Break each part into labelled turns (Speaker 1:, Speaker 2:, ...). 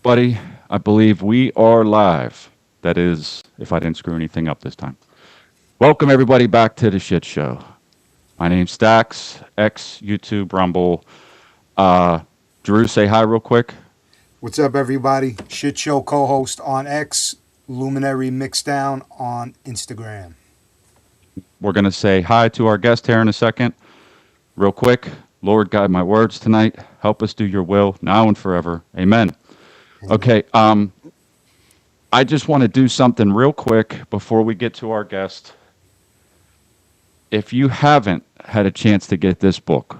Speaker 1: Buddy, I believe we are live. That is, if I didn't screw anything up this time. Welcome, everybody, back to the shit show. My name's Stax, X, YouTube, Rumble. Uh, Drew, say hi real quick.
Speaker 2: What's up, everybody? Shit Show co host on X, Luminary Mixdown on Instagram.
Speaker 1: We're going to say hi to our guest here in a second. Real quick, Lord, guide my words tonight. Help us do your will now and forever. Amen.
Speaker 2: Amen.
Speaker 1: Okay, I just want to do something real quick before we get to our guest. If you haven't had a chance to get this book,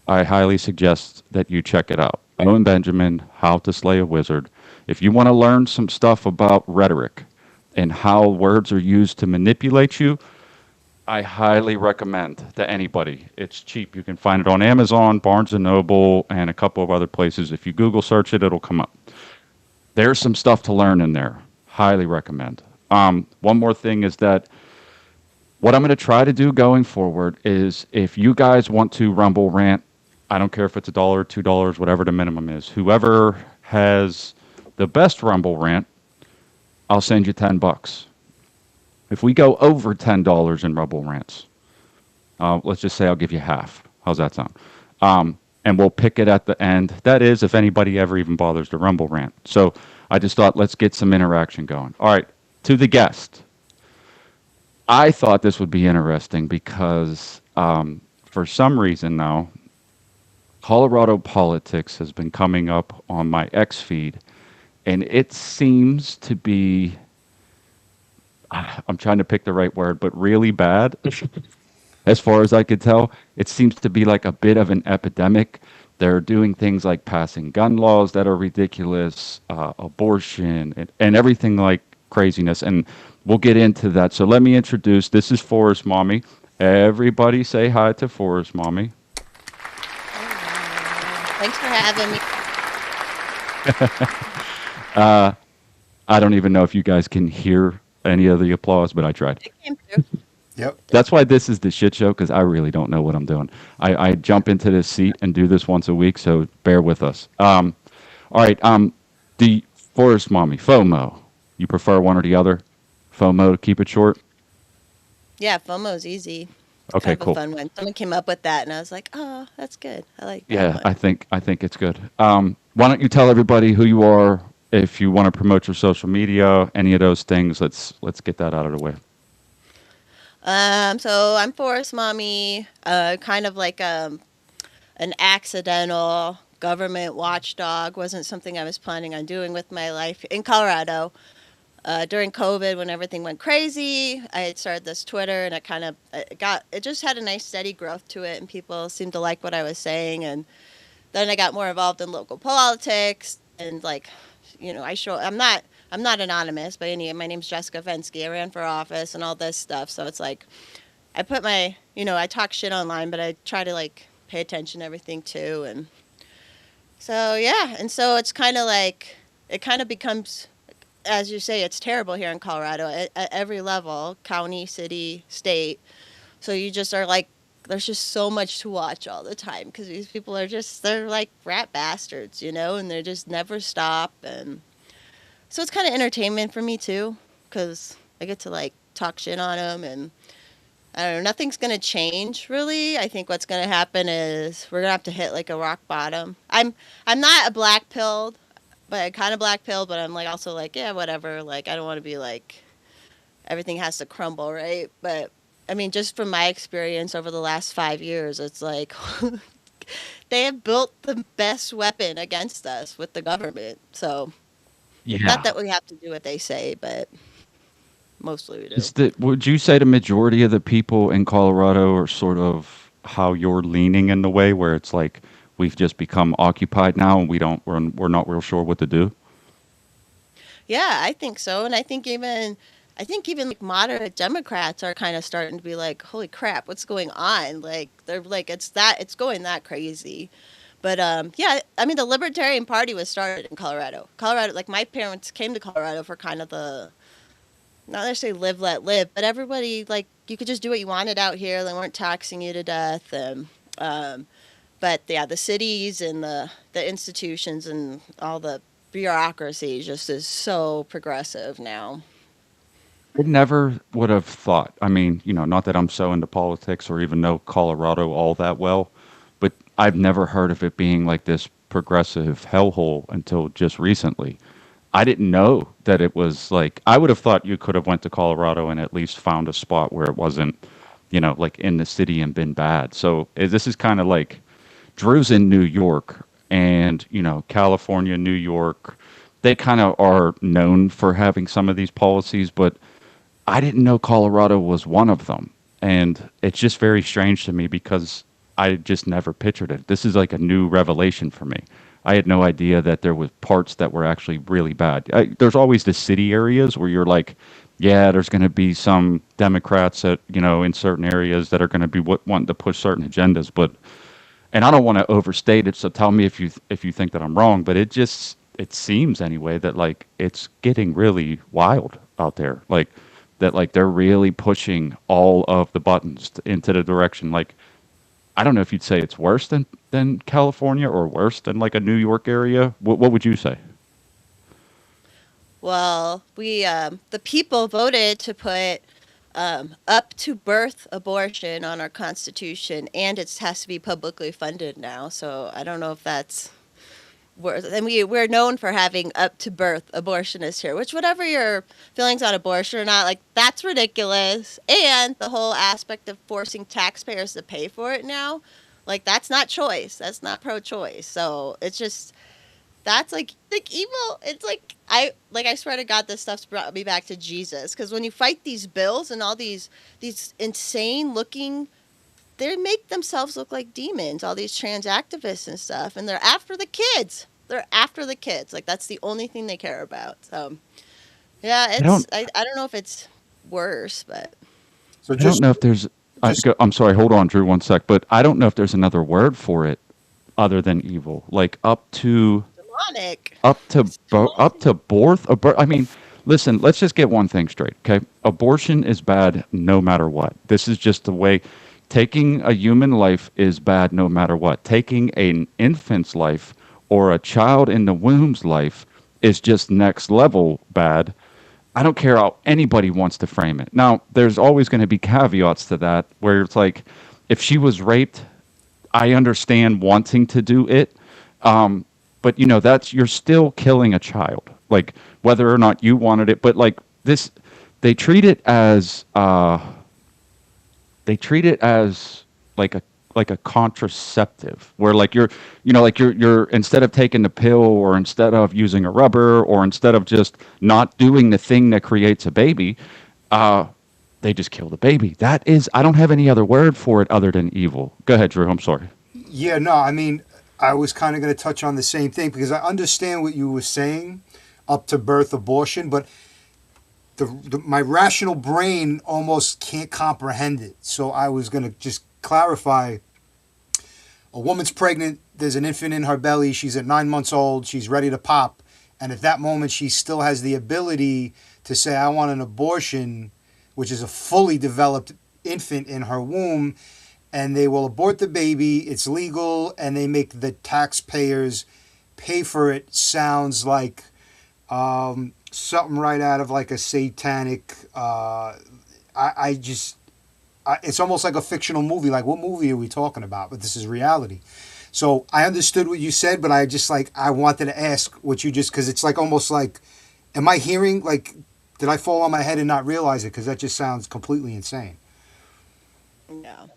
Speaker 1: I highly suggest that you check it out. Owen Benjamin, How to Slay a Wizard. If you want to learn some stuff about rhetoric and how words are used to manipulate you, I highly recommend to anybody. It's cheap. You can find it on Amazon, Barnes and Noble, and a couple of other places. If you Google search it, it'll come up. There's some stuff to learn in there. Highly recommend. One more thing is that what I'm going to try to do going forward is if you guys want to rumble rant, I don't care if it's $1, $2, whatever the minimum is. Whoever has the best rumble rant, I'll send you $10. If we go over $10 in rumble rants, let's just say I'll give you half. How's that sound? And we'll pick it at the end. That is, if anybody ever even bothers to rumble rant. So I just thought let's get some interaction going. All right, to the guest. I thought this would be interesting because for some reason now, Colorado politics has been coming up on my X feed, and it seems to be, I'm trying to pick the right word, but really bad. As far as I could tell, it seems to be like a bit of an epidemic. They're doing things like passing gun laws that are ridiculous, abortion, and everything like craziness. And we'll get into that. So let me introduce this is Forrest Mommy. Everybody say hi to Forrest Mommy.
Speaker 3: Hello. Thanks for having me.
Speaker 1: Uh, I don't even know if you guys can hear any of the applause, but I tried.
Speaker 3: It came through.
Speaker 2: Yep.
Speaker 1: That's why this is the shit show because I really don't know what I'm doing. I jump into this seat and do this once a week, so bear with us. All right. The Forest Mommy, FOMO. You prefer one or the other? FOMO to keep it short?
Speaker 3: Yeah, FOMO's easy.
Speaker 1: Okay,
Speaker 3: Kind of a
Speaker 1: cool.
Speaker 3: fun one. Someone came up with that, and I was like, oh, that's good. I like that
Speaker 1: Yeah,
Speaker 3: one.
Speaker 1: I think it's good. Why don't you tell everybody who you are? If you want to promote your social media, any of those things, let's get that out of the way.
Speaker 3: So I'm Forrest Mommy, kind of like an accidental government watchdog. Wasn't something I was planning on doing with my life in Colorado. During COVID, when everything went crazy, I had started this Twitter, and it just had a nice steady growth to it, and people seemed to like what I was saying, and then I got more involved in local politics, and like, I'm not anonymous by any. My name's Jessica Fensky. I ran for office and all this stuff, so it's like I put my, I talk shit online, but I try to like pay attention to everything too, and so yeah, and so it's kind of like it kind of becomes, as you say, it's terrible here in Colorado at every level, county, city, state. So you just are like, there's just so much to watch all the time because these people are just, they're like rat bastards, and they just never stop. And so it's kind of entertainment for me too because I get to like talk shit on them, and I don't know, nothing's going to change really. I think what's going to happen is we're going to have to hit like a rock bottom. I'm not a black pilled, but I kind of black pilled, but I'm like also like, yeah, whatever. Like I don't want to be like everything has to crumble, right? But I mean, just from my experience over the last 5 years, it's like they have built the best weapon against us with the government. So not
Speaker 1: Yeah.
Speaker 3: that we have to do what they say, but mostly we do.
Speaker 1: Would you say the majority of the people in Colorado are sort of how you're leaning in the way where it's like we've just become occupied now and we're not real sure what to do?
Speaker 3: Yeah, I think so, and I think even like moderate Democrats are kind of starting to be like, "Holy crap, what's going on?" Like they're like, it's going that crazy. But yeah, I mean, the Libertarian Party was started in Colorado. Colorado, like my parents came to Colorado for kind of the not necessarily live let live, but everybody like you could just do what you wanted out here. They weren't taxing you to death, and but yeah, the cities and the institutions and all the bureaucracy just is so progressive now.
Speaker 1: I never would have thought. I mean, not that I'm so into politics or even know Colorado all that well, but I've never heard of it being like this progressive hellhole until just recently. I didn't know that it was like I would have thought you could have went to Colorado and at least found a spot where it wasn't, like in the city and been bad. So this is kind of like Drew's in New York and, California, New York. They kind of are known for having some of these policies, but I didn't know Colorado was one of them. And it's just very strange to me because I just never pictured it. This is like a new revelation for me. I had no idea that there was parts that were actually really bad. There's always the city areas where you're like, yeah, there's going to be some Democrats that, in certain areas that are going to be wanting to push certain agendas. But and I don't want to overstate it, so tell me if you think that I'm wrong, but it seems anyway that like it's getting really wild out there. Like that like they're really pushing all of the buttons into the direction like I don't know if you'd say it's worse than California or worse than like a New York area. What would you say?
Speaker 3: Well, the people voted to put up to birth abortion on our Constitution, and it has to be publicly funded now. So I don't know if that's worth. And we're known for having up to birth abortionists here, which whatever your feelings on abortion or not, like that's ridiculous. And the whole aspect of forcing taxpayers to pay for it now, like that's not choice. That's not pro-choice. So it's just that's like evil. It's like I swear to God, this stuff's brought me back to Jesus. Because when you fight these bills and all these insane looking, they make themselves look like demons. All these trans activists and stuff, and they're after the kids. They're after the kids. Like that's the only thing they care about. So yeah,
Speaker 1: I don't
Speaker 3: I don't know if it's worse, but
Speaker 2: So
Speaker 1: I don't know if there's
Speaker 2: just
Speaker 1: I'm sorry, hold on, Drew, one sec, but I don't know if there's another word for it other than evil. Like
Speaker 3: demonic. It's
Speaker 1: up
Speaker 3: demonic.
Speaker 1: to birth. I mean, listen. Let's just get one thing straight, okay? Abortion is bad no matter what. This is just the way. Taking a human life is bad no matter what. Taking an infant's life or a child in the womb's life is just next level bad. I don't care how anybody wants to frame it. Now, there's always going to be caveats to that where it's like, if she was raped, I understand wanting to do it, but that's you're still killing a child, like whether or not you wanted it. But like this, they treat it as they treat it as like a contraceptive, where like you're instead of taking the pill or instead of using a rubber or instead of just not doing the thing that creates a baby, uh, they just kill the baby. That is, I don't have any other word for it other than evil. Go ahead, Drew. I'm sorry.
Speaker 2: Yeah, no, I mean, I was kind of going to touch on the same thing because I understand what you were saying, up to birth abortion, but my rational brain almost can't comprehend it. So I was going to just clarify: a woman's pregnant, there's an infant in her belly, she's at 9 months old, she's ready to pop, and at that moment she still has the ability to say, I want an abortion, which is a fully developed infant in her womb, and they will abort the baby. It's legal, and they make the taxpayers pay for it. Sounds like something right out of like a satanic. I just, it's almost like a fictional movie. Like, what movie are we talking about? But this is reality. So I understood what you said, but I just like I wanted to ask what you just because it's like almost like, am I hearing like, did I fall on my head and not realize it? Because that just sounds completely insane.
Speaker 3: No.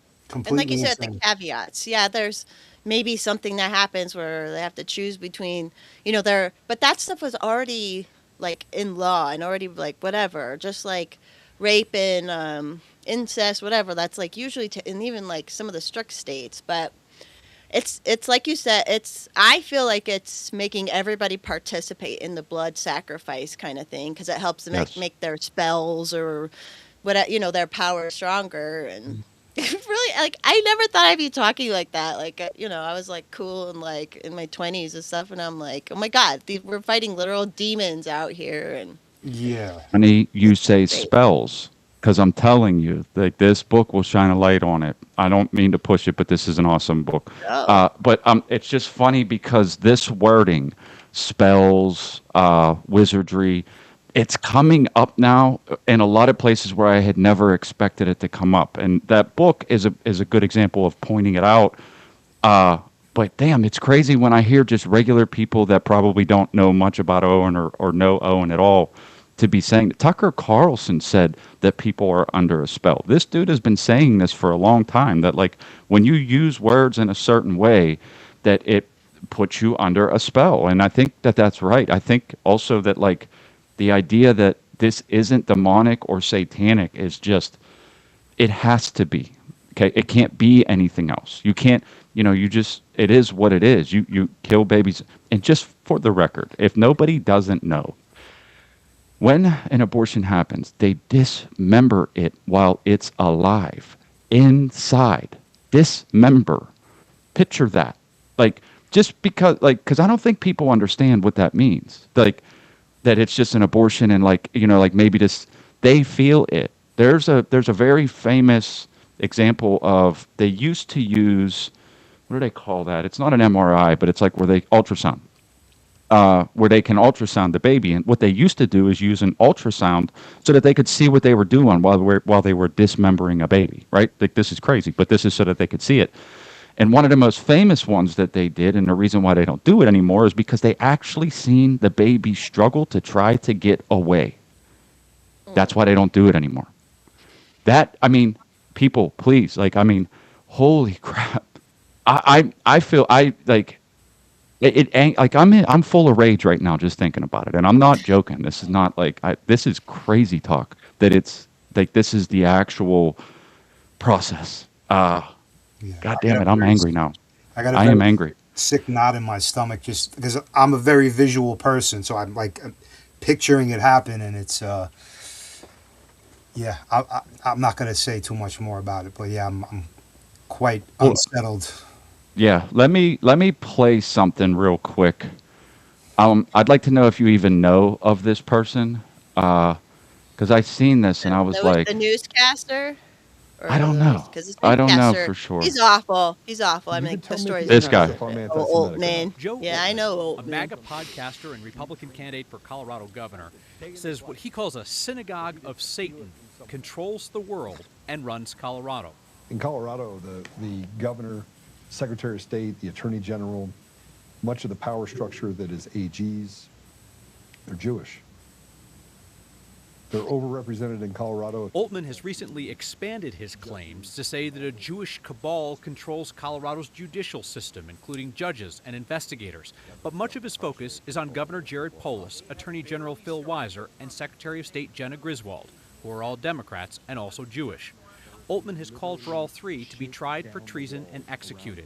Speaker 3: And like you
Speaker 2: Completely
Speaker 3: said, the
Speaker 2: insane.
Speaker 3: caveats. Yeah, there's maybe something that happens where they have to choose between, their, but that stuff was already like in law and already like whatever, just like rape and incest, whatever. That's like usually, in even like some of the strict states. But it's like you said, I feel like it's making everybody participate in the blood sacrifice kind of thing because it helps them make,
Speaker 1: Yes.
Speaker 3: make their spells or what, their power stronger. And really, like I never thought I'd be talking like that. Like I was like cool and like in my 20s and stuff, and I'm like, oh my god, we're fighting literal demons out here, and
Speaker 2: Yeah.
Speaker 1: Honey, you
Speaker 3: it's
Speaker 1: say
Speaker 3: great.
Speaker 1: spells. because I'm telling you, like this book will shine a light on it. I don't mean to push it, but this is an awesome book.
Speaker 3: Oh.
Speaker 1: But it's just funny because this wording, spells, wizardry, it's coming up now in a lot of places where I had never expected it to come up, and that book is a good example of pointing it out. Uh, but damn, it's crazy when I hear just regular people that probably don't know much about Owen or know Owen at all to be saying that. Tucker Carlson said that people are under a spell. This dude has been saying this for a long time, that like when you use words in a certain way, that it puts you under a spell. And I think that that's right. I think also that like the idea that this isn't demonic or satanic is just, it has to be. Okay, it can't be anything else. You can't, you just, it is what it is. You kill babies. And just for the record, if nobody doesn't know, when an abortion happens, they dismember it while it's alive inside. Dismember. Picture that. Like, just because, like, because I don't think people understand what that means. Like, that it's just an abortion and, like, like maybe just, they feel it. There's a very famous example of, they used to use, what do they call that? It's not an MRI, but it's like where they ultrasound. Where they can ultrasound the baby, and what they used to do is use an ultrasound so that they could see what they were doing while they were dismembering a baby. Right? Like, this is crazy, but this is so that they could see it. And one of the most famous ones that they did, and the reason why they don't do it anymore, is because they actually seen the baby struggle to try to get away. That's why they don't do it anymore. That, I mean, people, please, like, I mean, holy crap! I feel like. Like I'm full of rage right now just thinking about it, and I'm not joking. This is not like this is crazy talk. That it's like this is the actual process.
Speaker 2: Yeah,
Speaker 1: God damn it, I'm angry now.
Speaker 2: I
Speaker 1: am angry.
Speaker 2: sick knot in my stomach just because I'm a very visual person, so I'm like picturing it happen, and it's yeah. I'm not gonna say too much more about it, but yeah, I'm quite unsettled.
Speaker 1: Yeah, let me play something real quick. I'd like to know if you even know of this person, because I seen this and I was like,
Speaker 3: The newscaster? Or
Speaker 1: I don't know.
Speaker 3: Because this
Speaker 1: I don't know
Speaker 3: newscaster,
Speaker 1: for sure.
Speaker 3: he's awful. He's awful. I
Speaker 4: You
Speaker 3: mean,
Speaker 4: can
Speaker 3: the
Speaker 4: tell me
Speaker 3: stories.
Speaker 4: if
Speaker 1: This
Speaker 4: he's
Speaker 1: guy.
Speaker 4: not
Speaker 3: Oh,
Speaker 4: anti-Semitic
Speaker 3: Altman.
Speaker 4: or not.
Speaker 3: Yeah, I know
Speaker 5: A
Speaker 3: Altman.
Speaker 5: MAGA podcaster and Republican candidate for Colorado governor, says what he calls a synagogue of Satan controls the world and runs Colorado.
Speaker 4: In Colorado, the governor, secretary of state, the attorney general, much of the power structure that is AGs, they're Jewish. They're overrepresented in Colorado.
Speaker 5: Altman has recently expanded his claims to say that a Jewish cabal controls Colorado's judicial system, including judges and investigators. But much of his focus is on Governor Jared Polis, Attorney General Phil Weiser, and Secretary of State Jenna Griswold, who are all Democrats and also Jewish. Altman has called for all three to be tried for treason and executed,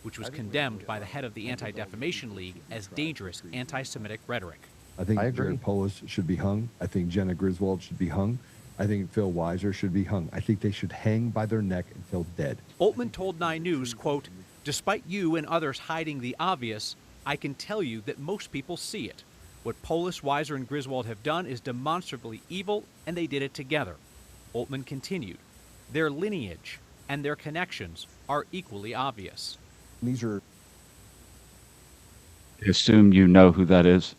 Speaker 5: which was condemned by the head of the Anti-Defamation League as dangerous anti-Semitic rhetoric.
Speaker 4: I think Jared Polis should be hung. I think Jenna Griswold should be hung. I think Phil Weiser should be hung. I think they should hang by their neck until dead.
Speaker 5: Altman told 9 News, quote, "Despite you and others hiding the obvious, I can tell you that most people see it. What Polis, Weiser, and Griswold have done is demonstrably evil, and they did it together." Altman continued, "Their lineage and their connections are equally obvious."
Speaker 4: These are
Speaker 1: Assume you know who that is.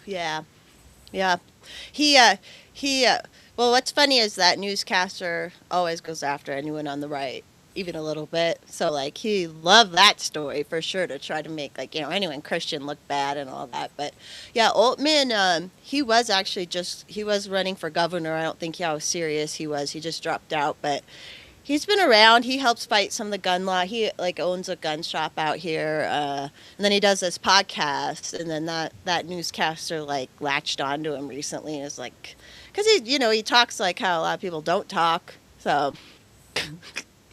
Speaker 3: Yeah. Yeah. Well, what's funny is that newscaster always goes after anyone on the right, even a little bit. So, like, he loved that story for sure to try to make, like, anyone Christian look bad and all that. But, yeah, Altman, he was actually he was running for governor. I don't think how serious he was. He just dropped out. But he's been around. He helps fight some of the gun law. He like owns a gun shop out here, and then he does this podcast. And then that newscaster like latched onto him recently and is like, because he talks like how a lot of people don't talk. So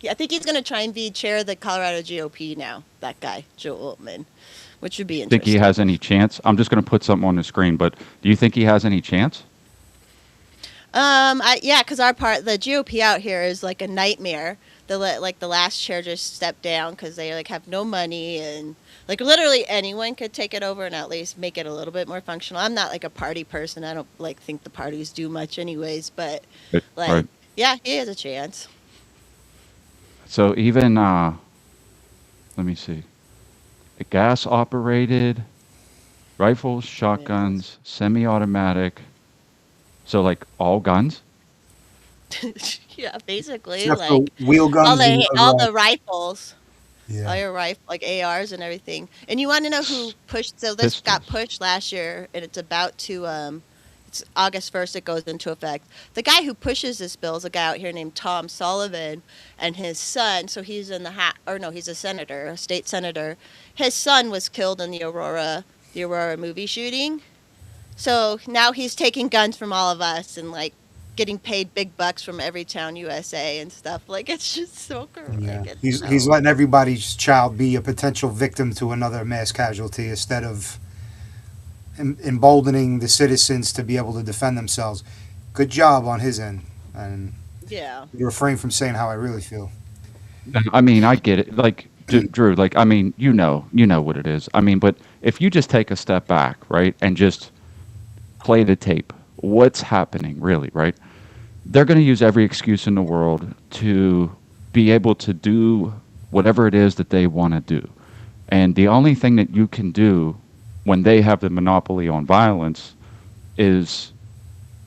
Speaker 3: yeah, I think he's gonna try and be chair of the Colorado GOP now. That guy, Joe Altman, which would be interesting.
Speaker 1: Think he has any chance? I'm just going to put something on the screen, but do you think he has any chance?
Speaker 3: Yeah, because the GOP out here is like a nightmare. the last chair just step down because they like have no money, and like literally anyone could take it over and at least make it a little bit more functional. I'm not like a party person. I don't like think the parties do much anyways, but like
Speaker 1: Right.
Speaker 3: yeah, he has a chance.
Speaker 1: So even let me see, gas operated rifles, shotguns, semi-automatic. So like all guns.
Speaker 3: Yeah, basically
Speaker 2: Except for
Speaker 3: like
Speaker 2: wheel
Speaker 3: all
Speaker 2: guns and
Speaker 3: the rifles. All
Speaker 2: yeah.
Speaker 3: your rifle, like ARs and everything. And you want to know who pushed? So this got
Speaker 1: Pistols.
Speaker 3: pushed last year, and it's about to. It's August 1st. It goes into effect. The guy who pushes this bill is a guy out here named Tom Sullivan, and his son. So he's in the or no, he's a senator, a state senator. His son was killed in the Aurora movie shooting. So now he's taking guns from all of us and like getting paid big bucks from every town USA and stuff. Like it's just so cool.
Speaker 2: Yeah,
Speaker 3: Like it's
Speaker 2: he's
Speaker 3: so.
Speaker 2: letting everybody's child be a potential victim to another mass casualty instead of emboldening the citizens to be able to defend themselves. Good job on his end, and
Speaker 3: Yeah.
Speaker 2: refrain from saying how I really feel.
Speaker 1: I mean, I get it. Like Drew, like I mean, you know what it is. I mean, but if you just take a step back, right, and just play the tape, what's happening really, right? They're going to use every excuse in the world to be able to do whatever it is that they want to do. And the only thing that you can do when they have the monopoly on violence is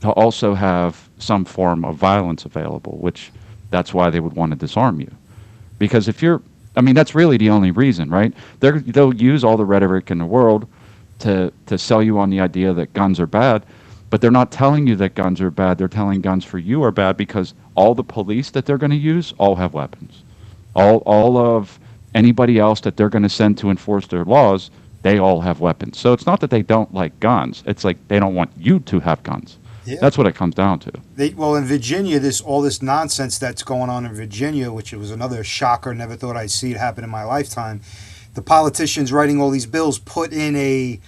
Speaker 1: to also have some form of violence available, which that's why they would want to disarm you. Because if you're, I mean, that's really the only reason, right? They'll use all the rhetoric in the world to sell you on the idea that guns are bad, but they're not telling you that guns are bad. They're telling guns for you are bad because all the police that they're going to use all have weapons. All of anybody else that they're going to send to enforce their laws, they all have weapons. So it's not that they don't like guns. It's like they don't want you to have guns.
Speaker 2: Yeah.
Speaker 1: That's what it comes down to.
Speaker 2: Well, in Virginia, this all this nonsense that's going on in Virginia, which was another shocker. Never thought I'd see it happen in my lifetime. The politicians writing all these bills put in a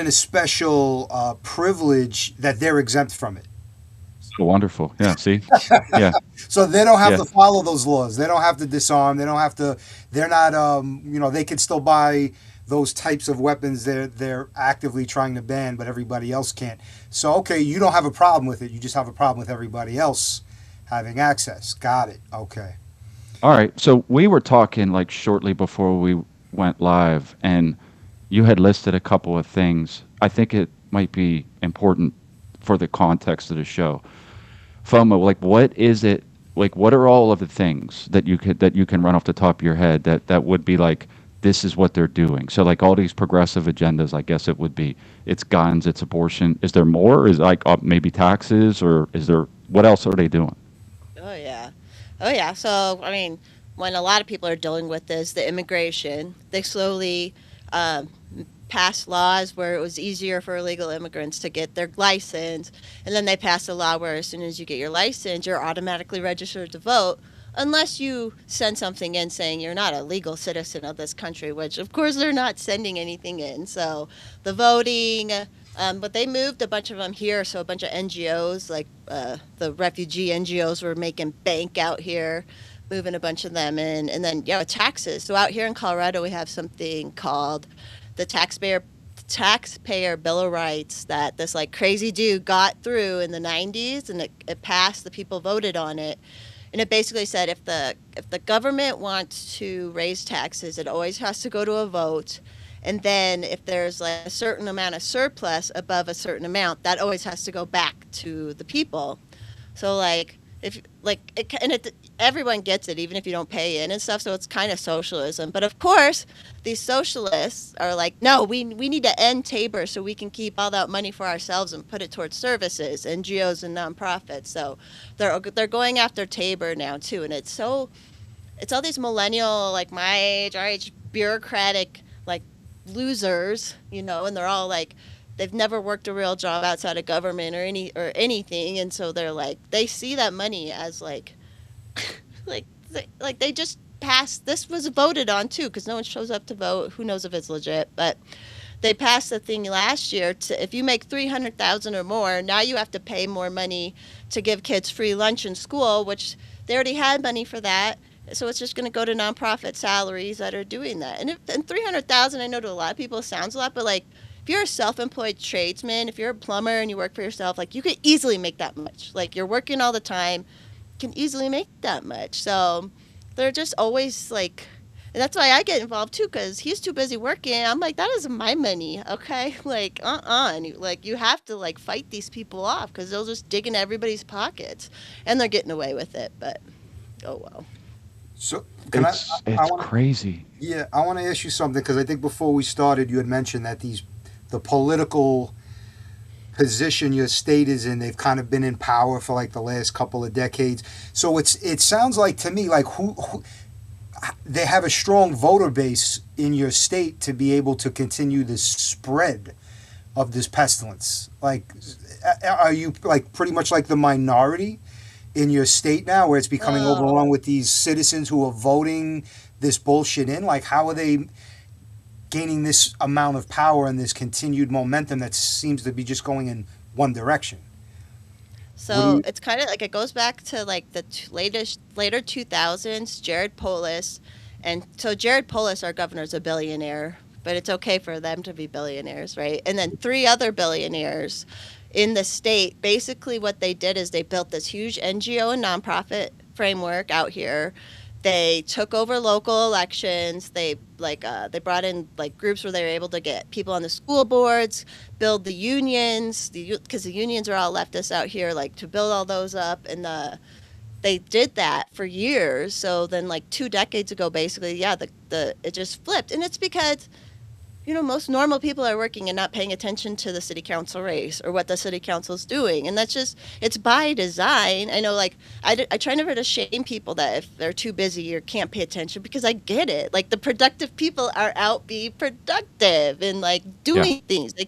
Speaker 2: special privilege that they're exempt from it.
Speaker 1: So wonderful. Yeah. See. Yeah.
Speaker 2: So they don't have
Speaker 1: Yeah.
Speaker 2: to follow those laws. They don't have to disarm. They don't have to. They're not. They can still buy those types of weapons. They're actively trying to ban, but everybody else can't. So okay, you don't have a problem with it. You just have a problem with everybody else having access. Got it. Okay.
Speaker 1: All right. So we were talking like shortly before we went live, and you had listed a couple of things. I think it might be important for the context of the show. FOMO, like what is it? Like what are all of the things that you can run off the top of your head that would be like this is what they're doing? So like all these progressive agendas, I guess it would be it's guns, it's abortion. Is there more? Is like maybe taxes, or is there what else are they doing?
Speaker 3: Oh yeah. Oh yeah. So I mean, when a lot of people are dealing with this, the immigration, they slowly um, passed laws where it was easier for illegal immigrants to get their license, and then they passed a law where as soon as you get your license, you're automatically registered to vote. Unless you send something in saying you're not a legal citizen of this country, which of course they're not sending anything in. So the voting, but they moved a bunch of them here. So a bunch of NGOs, like the refugee NGOs, were making bank out here, moving a bunch of them in. And then, yeah, taxes. So out here in Colorado, we have something called the Taxpayer Bill of Rights that this like crazy dude got through in the 90s, and it passed. The people voted on it, and it basically said if the government wants to raise taxes, it always has to go to a vote. And then if there's like a certain amount of surplus above a certain amount, that always has to go back to the people. So like if like it, and it everyone gets it even if you don't pay in and stuff. So it's kind of socialism. But of course, these socialists are like, no, we need to end Tabor so we can keep all that money for ourselves and put it towards services, NGOs and nonprofits. So they're going after Tabor now too, and it's all these millennial like my age, our age bureaucratic like losers, and they're all like they've never worked a real job outside of government or anything, and so they're like they see that money as like like they just passed. This was voted on too because no one shows up to vote. Who knows if it's legit? But they passed the thing last year to if you make 300,000 or more, now you have to pay more money to give kids free lunch in school, which they already had money for that. So it's just going to go to nonprofit salaries that are doing that. And 300,000, I know to a lot of people sounds a lot, but like if you're a self-employed tradesman, if you're a plumber and you work for yourself, like you could easily make that much. Like you're working all the time, you can easily make that much. So they're just always like, and that's why I get involved too, because he's too busy working. I'm like, that isn't my money, okay? Like, And like, you have to like fight these people off because they'll just dig into everybody's pockets, and they're getting away with it. But oh well.
Speaker 2: So can I
Speaker 1: It's
Speaker 2: want to,
Speaker 1: crazy.
Speaker 2: yeah, I want to ask you something because I think before we started, you had mentioned that the political position your state is in, they've kind of been in power for like the last couple of decades. So it sounds like to me like who they have a strong voter base in your state to be able to continue this spread of this pestilence. Like, are you like pretty much like the minority in your state now, where it's becoming overrun
Speaker 3: Oh,
Speaker 2: with these citizens who are voting this bullshit in? Like, how are they gaining this amount of power and this continued momentum that seems to be just going in one direction? What do
Speaker 3: so
Speaker 2: you?
Speaker 3: it's kind of like it goes back to like the later 2000s, Jared Polis, and so Jared Polis, our governor's a billionaire, but it's okay for them to be billionaires, right? And then three other billionaires in the state. Basically, what they did is they built this huge NGO and nonprofit framework out here. They took over local elections. They brought in like groups where they were able to get people on the school boards, build the unions, because the unions are all leftists out here, like to build all those up, and they did that for years. So then, like 2 decades ago, basically, yeah, the it just flipped, and it's because most normal people are working and not paying attention to the city council race or what the city council's doing. And that's just, it's by design. I know, like, I try never to shame people that if they're too busy or can't pay attention because I get it. Like, the productive people are out being productive and, like,
Speaker 1: Yeah.
Speaker 3: doing things. They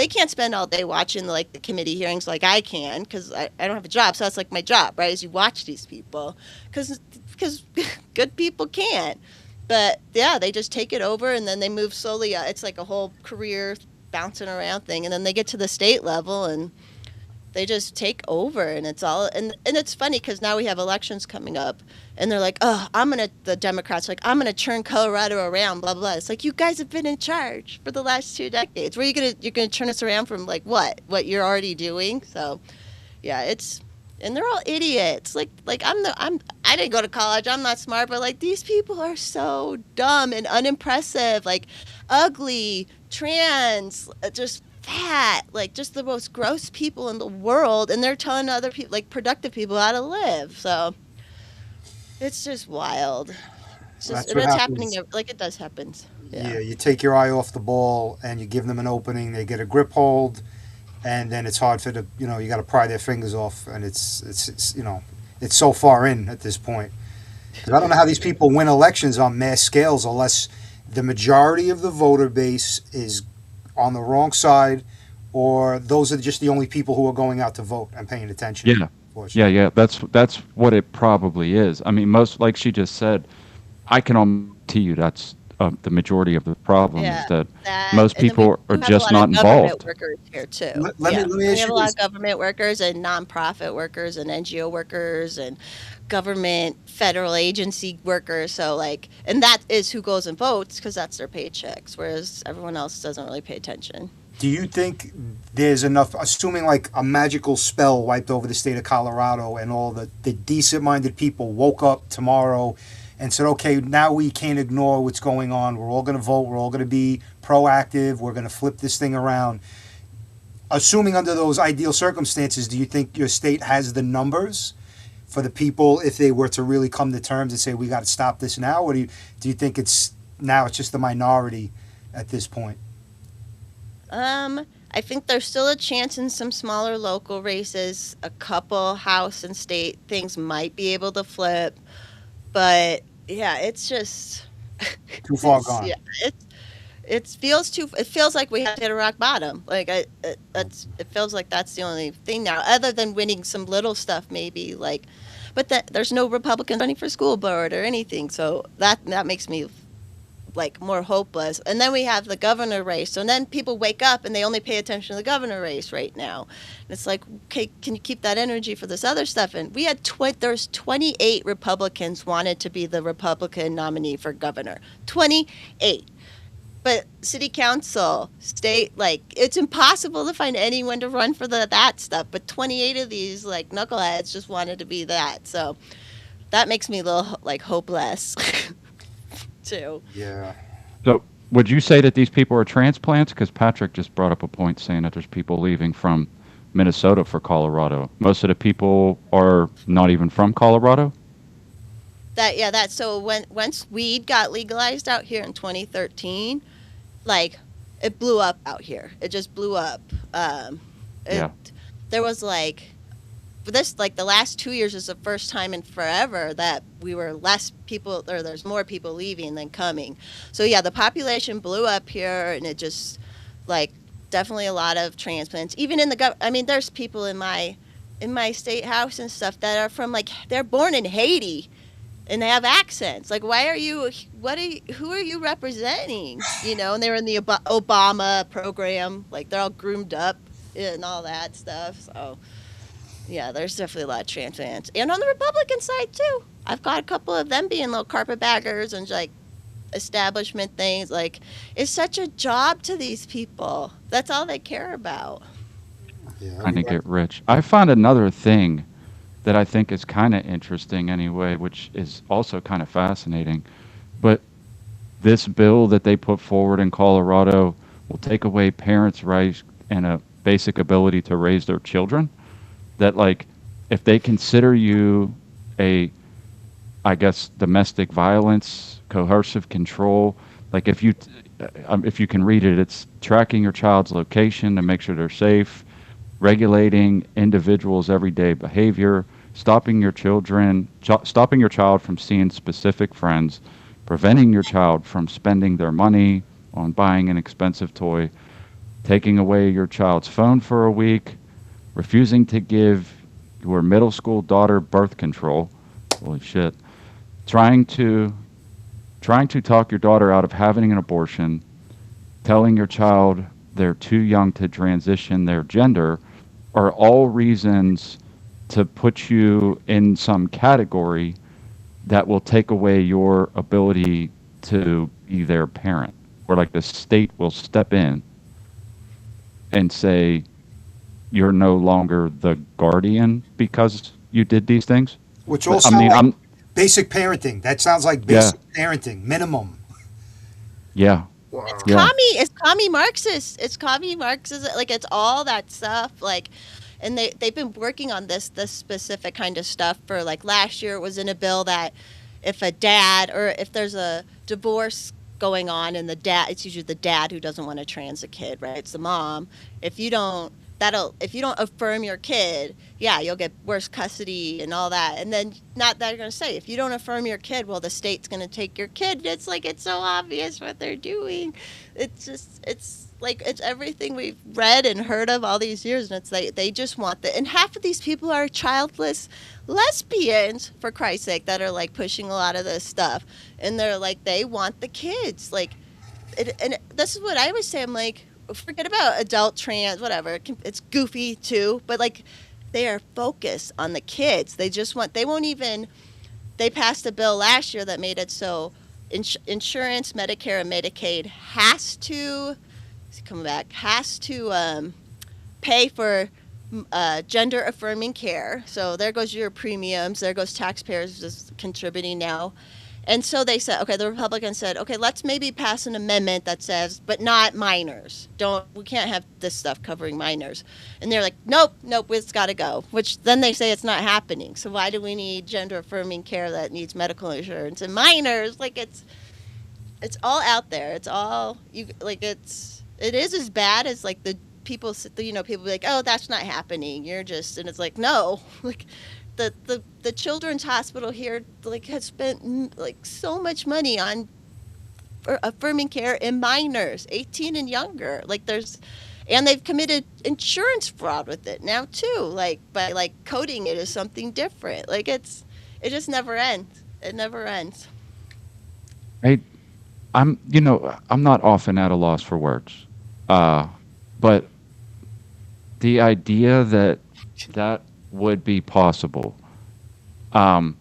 Speaker 3: can't spend all day watching, like, the committee hearings like I can because I don't have a job. So that's, like, my job, right, is you watch these people because good people can't. But yeah, they just take it over and then they move slowly. It's like a whole career bouncing around thing, and then they get to the state level and they just take over, and it's all and it's funny because now we have elections coming up, and they're like, oh, the Democrats are like, I'm gonna turn Colorado around, blah blah. It's like you guys have been in charge for the last 2 decades. Where you're gonna turn us around from like what you're already doing? So yeah, it's and they're all idiots. Like I didn't go to college. I'm not smart, but like these people are so dumb and unimpressive. Like ugly, trans, just fat, like just the most gross people in the world, and they're telling other people, like productive people, how to live. So it's just wild. It's just
Speaker 2: That's
Speaker 3: and
Speaker 2: what
Speaker 3: it's happening.
Speaker 2: happens.
Speaker 3: Like it does happen. Yeah.
Speaker 2: Yeah, you take your eye off the ball and you give them an opening. They get a grip hold, and then it's hard for you got to pry their fingers off, and it's so far in at this point. 'Cause I don't know how these people win elections on mass scales unless the majority of the voter base is on the wrong side, or those are just the only people who are going out to vote and paying attention.
Speaker 1: Yeah. Yeah,
Speaker 2: Unfortunately.
Speaker 1: yeah. That's what it probably is. I mean, most like she just said, I can almost to you that's the majority of the problem is
Speaker 3: Yeah,
Speaker 1: that
Speaker 3: that,
Speaker 1: most
Speaker 3: and then we
Speaker 1: people are
Speaker 3: do have a
Speaker 1: just
Speaker 3: lot
Speaker 1: not
Speaker 3: of government
Speaker 1: involved.
Speaker 3: workers here too.
Speaker 2: Let me
Speaker 3: Yeah,
Speaker 2: let me
Speaker 3: we
Speaker 2: ask
Speaker 3: have
Speaker 2: you
Speaker 3: a lot
Speaker 2: this.
Speaker 3: of government workers and nonprofit workers and NGO workers and government federal agency workers. So like, and that is who goes and votes because that's their paychecks, whereas everyone else doesn't really pay attention.
Speaker 2: Do you think there's enough, assuming like a magical spell wiped over the state of Colorado and all the decent minded people woke up tomorrow and said, okay, now we can't ignore what's going on. We're all going to vote. We're all going to be proactive. We're going to flip this thing around. Assuming under those ideal circumstances, do you think your state has the numbers for the people if they were to really come to terms and say, we got to stop this now? Or do you think it's just the minority at this point?
Speaker 3: I think there's still a chance in some smaller local races, a couple House and state things might be able to flip, but yeah, it's just
Speaker 2: Too far
Speaker 3: it's
Speaker 2: gone.
Speaker 3: yeah, it feels like we have to hit a rock bottom. Like it feels like that's the only thing now, other than winning some little stuff maybe like, but that there's no Republicans running for school board or anything, so that makes me like more hopeless. And then we have the governor race. And then people wake up and they only pay attention to the governor race right now. And it's like, okay, can you keep that energy for this other stuff? And we had there's 28 Republicans wanted to be the Republican nominee for governor. 28. But city council, state, like, it's impossible to find anyone to run for that stuff. But 28 of these, like, knuckleheads just wanted to be that. So that makes me a little, like, hopeless, too.
Speaker 2: Yeah.
Speaker 1: So, would you say that these people are transplants? Because Patrick just brought up a point saying that there's people leaving from Minnesota for Colorado. Most of the people are not even from Colorado.
Speaker 3: So once weed got legalized out here in 2013, like, it blew up out here. It just blew up.
Speaker 1: Yeah.
Speaker 3: There was like the last 2 years is the first time in forever that we were less people, or there's more people leaving than coming. So yeah, the population blew up here, and it just, like, definitely a lot of transplants. Even in I mean, there's people in my state house and stuff that are from, like, they're born in Haiti. And they have accents. Like, who are you representing? You know, and they were in the Obama program. Like, they're all groomed up and all that stuff. So, yeah, there's definitely a lot of transplants. And on the Republican side, too. I've got a couple of them being little carpetbaggers and, like, establishment things. Like, it's such a job to these people. That's all they care about.
Speaker 2: Yeah.
Speaker 1: Trying to get rich. I found another thing that I think is kind of interesting anyway, which is also kind of fascinating. But this bill that they put forward in Colorado will take away parents' rights and a basic ability to raise their children. That, like, if they consider you a, I guess, domestic violence, coercive control, like, if you can read it, it's tracking your child's location to make sure they're safe, regulating individuals' everyday behavior, stopping your child from seeing specific friends, preventing your child from spending their money on buying an expensive toy, taking away your child's phone for a week, refusing to give your middle school daughter birth control, holy shit, trying to talk your daughter out of having an abortion, telling your child they're too young to transition their gender, are all reasons to put you in some category that will take away your ability to be their parent. Or, like, the state will step in and say, you're no longer the guardian because you did these things.
Speaker 2: Which all
Speaker 1: I
Speaker 2: sound
Speaker 1: mean,
Speaker 2: like basic parenting. That sounds like basic parenting, minimum.
Speaker 1: Yeah.
Speaker 2: Wow.
Speaker 1: Yeah.
Speaker 3: It's commie Marxist. It's commie Marxist. Like, it's all that stuff. Like, and they've been working on this specific kind of stuff for, like, last year. It was in a bill that if a dad, or if there's a divorce going on and it's usually the dad who doesn't want to trans a kid, right? It's the mom. If you don't affirm your kid, yeah, you'll get worse custody and all that. And then, not that you're going to say, if you don't affirm your kid, well, the state's going to take your kid. It's like, it's so obvious what they're doing. It's everything we've read and heard of all these years. And it's like, they just want and half of these people are childless lesbians, for Christ's sake, that are, like, pushing a lot of this stuff. And they're like, they want the kids. Like, and this is what I would say. I'm like, forget about adult trans, whatever. It's goofy too, but, like, they are focused on the kids. They passed a bill last year that made it so insurance, Medicare, and Medicaid has to pay for gender affirming care. So there goes your premiums. There goes taxpayers just contributing now. And so they said, okay, the Republicans said, okay, let's maybe pass an amendment that says, but not minors. We can't have this stuff covering minors. And they're like, nope, it's got to go. Which then they say it's not happening. So why do we need gender affirming care that needs medical insurance and minors? Like, it's all out there. It's all it is as bad as, like, the people, people be like, oh, that's not happening. You're just, and it's like, no, like, the children's hospital here, like, has spent, like, so much money on affirming care in minors, 18 and younger. Like, and they've committed insurance fraud with it now too, like, by, like, coding it as something different. Like, it just never ends. It never ends.
Speaker 1: I'm not often at a loss for words, uh, but the idea that that would be possible, um,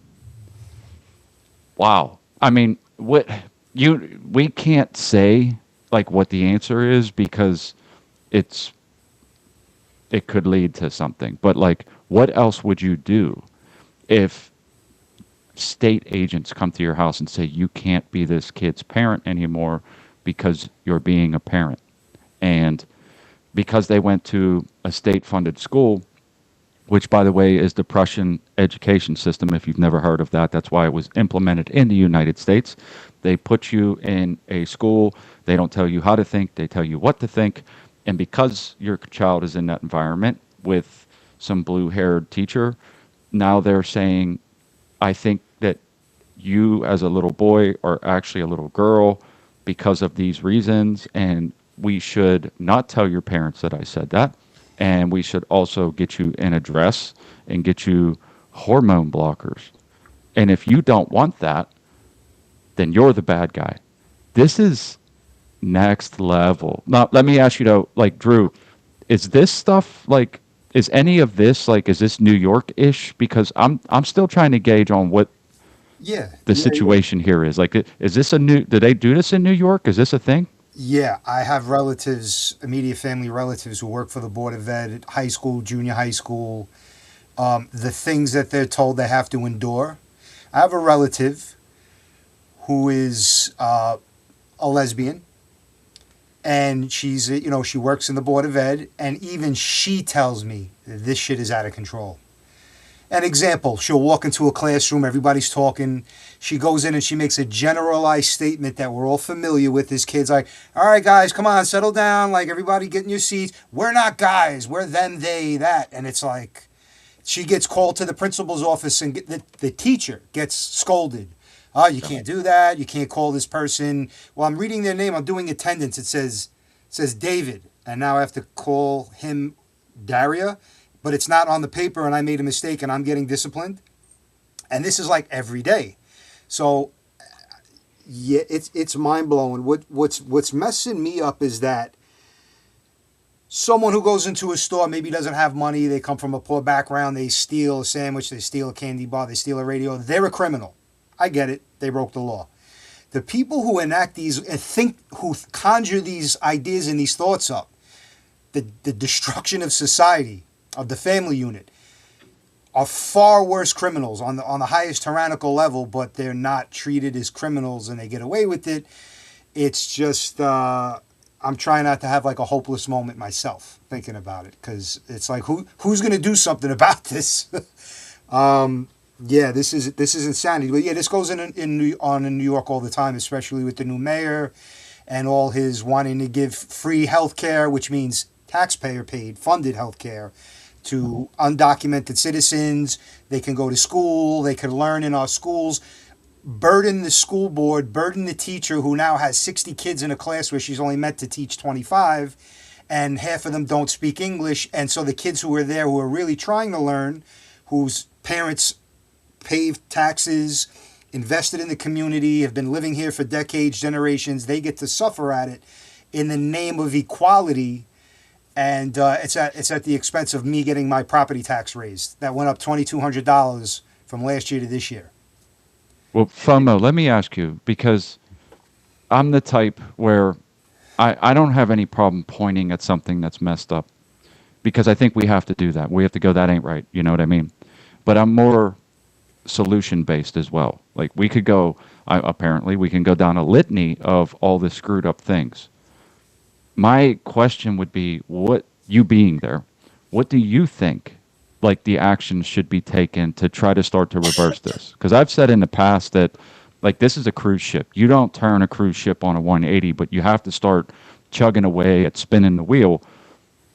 Speaker 1: wow. I mean, we can't say like what the answer is because it's it could lead to something. But like, what else would you do if state agents come to your house and say you can't be this kid's parent anymore because you're being a parent? And because they went to a state funded school, which by the way is the Prussian education system, if you've never heard of that, that's why it was implemented in the United States. They put you in a school, they don't tell you how to think, they tell you what to think. And because your child is in that environment with some blue haired teacher, now they're saying, I think that you as a little boy are actually a little girl because of these reasons, and we should not tell your parents that I said that. And we should also get you an address and get you hormone blockers. And if you don't want that, then you're the bad guy. This is next level. Now, let me ask you though, like Drew, is this stuff like is any of this like is this New York ish? Because I'm still trying to gauge on what
Speaker 2: Yeah,
Speaker 1: the
Speaker 2: yeah, yeah.
Speaker 1: situation here is. Like, is this a new? Do they do this in New York? Is this a thing?
Speaker 2: Yeah, I have relatives, immediate family relatives who work for the Board of Ed at high school, junior high school. The things that they're told they have to endure. I have a relative who is a lesbian, and she works in the Board of Ed, and even she tells me this shit is out of control. An example, she'll walk into a classroom, everybody's talking. She goes in and she makes a generalized statement that we're all familiar with as kids, like, all right, guys, come on, settle down. Like, everybody get in your seats. We're not guys. We're them, they, that. And it's like, she gets called to the principal's office and the teacher gets scolded. Oh, you can't do that. You can't call this person. Well, I'm reading their name. I'm doing attendance. It says David. And now I have to call him Daria, but it's not on the paper and I made a mistake and I'm getting disciplined. And this is like every day. So yeah, it's mind blowing. What's messing me up is that someone who goes into a store maybe doesn't have money, they come from a poor background, they steal a sandwich, they steal a candy bar, they steal a radio, they're a criminal. I get it. They broke the law. The people who enact these and who conjure these ideas and these thoughts up, the destruction of society, of the family unit, are far worse criminals on the highest tyrannical level, but they're not treated as criminals and they get away with it. It's just I'm trying not to have like a hopeless moment myself thinking about it, because it's like who's going to do something about this? Yeah, this is insanity. But yeah, this goes in New York all the time, especially with the new mayor and all his wanting to give free health care, which means taxpayer paid funded health care to undocumented citizens. They can go to school, they can learn in our schools. Burden the school board, burden the teacher who now has 60 kids in a class where she's only meant to teach 25, and half of them don't speak English. And so the kids who are there, who are really trying to learn, whose parents paid taxes, invested in the community, have been living here for decades, generations, they get to suffer at it in the name of equality. And it's at the expense of me getting my property tax raised. That went up $2,200 from last year to this year.
Speaker 1: Well, FOMO, let me ask you, because I'm the type where I don't have any problem pointing at something that's messed up, because I think we have to do that. We have to go, that ain't right. You know what I mean? But I'm more solution based as well. Like we could go, apparently, we can go down a litany of all the screwed up things. My question would be, what, you being there, what do you think like the actions should be taken to try to start to reverse this? Because I've said in the past that like this is a cruise ship. You don't turn a cruise ship on a 180, but you have to start chugging away at spinning the wheel.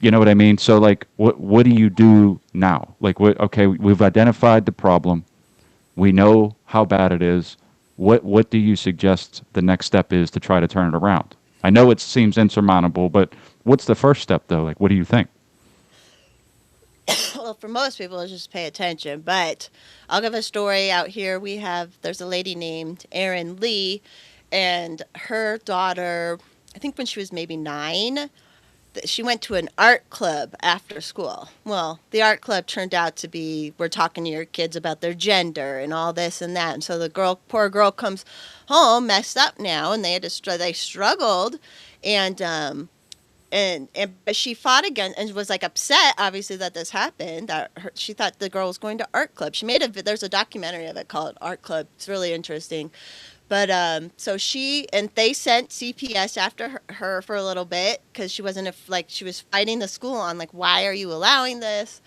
Speaker 1: You know what I mean? So like what do you do now? Like what, okay, we've identified the problem. We know how bad it is. What do you suggest the next step is to try to turn it around? I know it seems insurmountable, but what's the first step though? Like what do you think?
Speaker 3: Well, for most people, it's just pay attention. But I'll give a story out here. There's a lady named Erin Lee, and her daughter, I think when she was maybe 9, she went to an art club after school. Well, the art club turned out to be, we're talking to your kids about their gender and all this and that. And so the poor girl comes home messed up now, and they had to they struggled, and but she fought again and was like upset, obviously, that this happened. That she thought the girl was going to art club. She made there's a documentary of it called Art Club. It's really interesting. But so and they sent CPS after her for a little bit because she wasn't like she was fighting the school on like, why are you allowing this?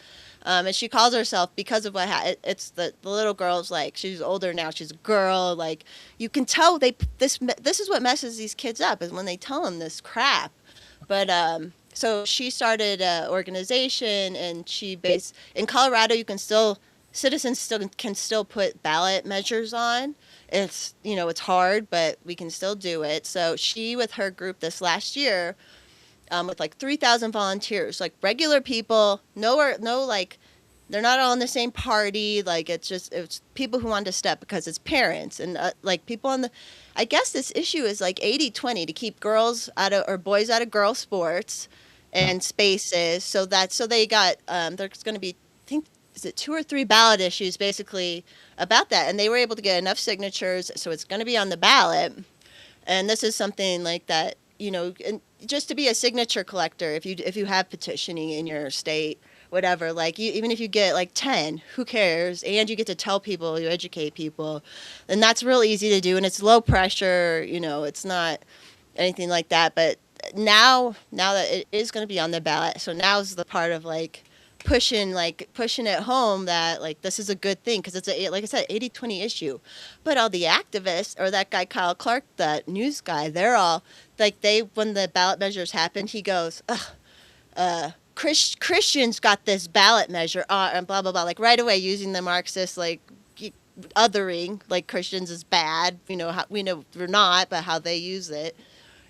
Speaker 3: And she calls herself, because of it's the little girl's like, she's older now, she's a girl, like you can tell this is what messes these kids up, is when they tell them this crap. But so she started an organization, and in Colorado, you can still citizens still can still put ballot measures on. It's it's hard, but we can still do it. So she, with her group this last year, with like 3,000 volunteers, like regular people, like they're not all in the same party. Like it's people who want to step because it's parents and like people on the. I guess this issue is like 80-20 to keep girls out of or boys out of girl sports and spaces. So they got there's going to be, I think, is it 2 or 3 ballot issues basically about that, and they were able to get enough signatures, so it's going to be on the ballot. And this is something like that, and just to be a signature collector, if you have petitioning in your state, whatever, like even if you get like 10, who cares? And you get to tell people, you educate people, and that's real easy to do, and it's low pressure. It's not anything like that. But now that it is going to be on the ballot, so now's the part of like pushing it home that like this is a good thing, because it's like I said, 80-20 issue. But all the activists, or that guy Kyle Clark, that news guy, they're all like, when the ballot measures happened, he goes, Christians got this ballot measure and blah blah blah, like right away using the Marxist like othering, like Christians is bad, how we know we're not, but how they use it.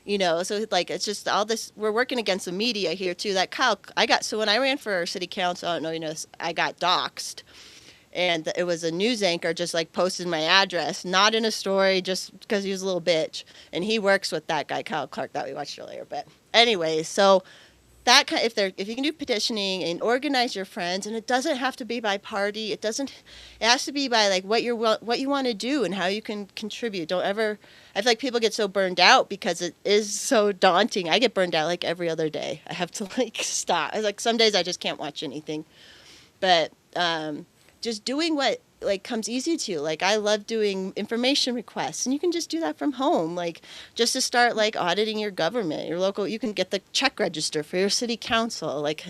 Speaker 3: So like it's just all this. We're working against the media here too. That Kyle, so when I ran for city council, I don't know, I got doxxed, and it was a news anchor just like posted my address, not in a story, just because he was a little bitch, and he works with that guy Kyle Clark that we watched earlier. But anyway, so that if you can do petitioning and organize your friends, and it doesn't have to be by party, it has to be by like what you want to do and how you can contribute. Don't ever, I feel like people get so burned out because it is so daunting. I get burned out like every other day. I have to like stop. Like some days I just can't watch anything, but just doing what like comes easy to you. Like I love doing information requests, and you can just do that from home. Like just to start like auditing your government, your local, you can get the check register for your city council. Like,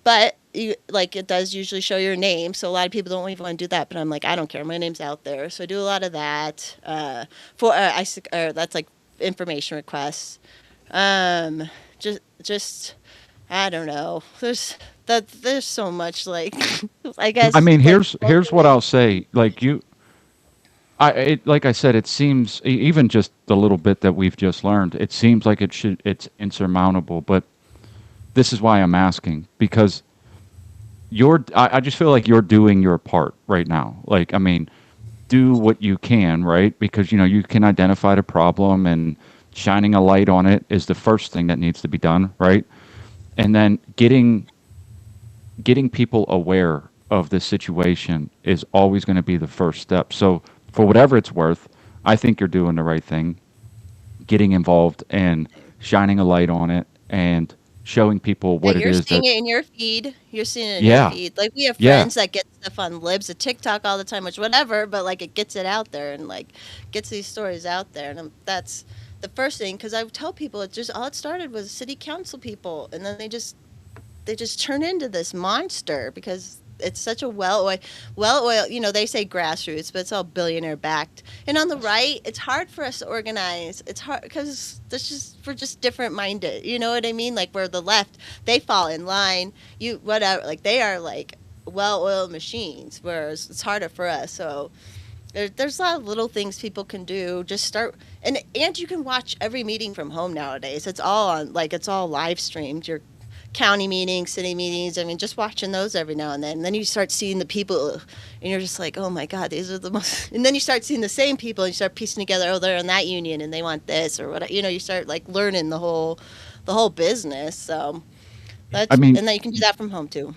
Speaker 3: but you, like it does usually show your name. So a lot of people don't even want to do that, but I'm like, I don't care. My name's out there. So I do a lot of that, that's like information requests. Just, I don't know. There's so much like, I guess.
Speaker 1: I mean,
Speaker 3: Like,
Speaker 1: here's what I'll say. Like I said, it seems even just the little bit that we've just learned, it seems like it's insurmountable. But this is why I'm asking, because I just feel like you're doing your part right now. Like, I mean, do what you can, right? Because you can identify the problem, and shining a light on it is the first thing that needs to be done, right? And then getting people aware of the situation is always going to be the first step. So for whatever it's worth, I think you're doing the right thing, getting involved and shining a light on it and showing people what it
Speaker 3: you're
Speaker 1: is
Speaker 3: seeing
Speaker 1: that.
Speaker 3: it in your feed. You're seeing it in your
Speaker 1: Yeah,
Speaker 3: feed. Like we have
Speaker 1: yeah.
Speaker 3: friends that get stuff on Libs, a TikTok all the time, which whatever, but like it gets it out there and like gets these stories out there, and that's the first thing, because I tell people it just all it started was city council people, and then they just turn into this monster because it's such a well-oiled, they say grassroots, but it's all billionaire backed. And on the right, it's hard for us to organize. It's hard because we're just different minded. You know what I mean? Like where the left, they fall in line. Whatever, like they are like well-oiled machines, whereas it's harder for us. So there's a lot of little things people can do. Just start, and you can watch every meeting from home nowadays. It's all on, like it's all live streamed. county meetings, city meetings. I mean, just watching those every now and then. And then you start seeing the people, and you're just like, oh my God, these are the most. And then you start seeing the same people, and you start piecing together, oh, they're in that union, and they want this or what. You start like learning the whole business. So
Speaker 1: I mean,
Speaker 3: and then you can do that from home too.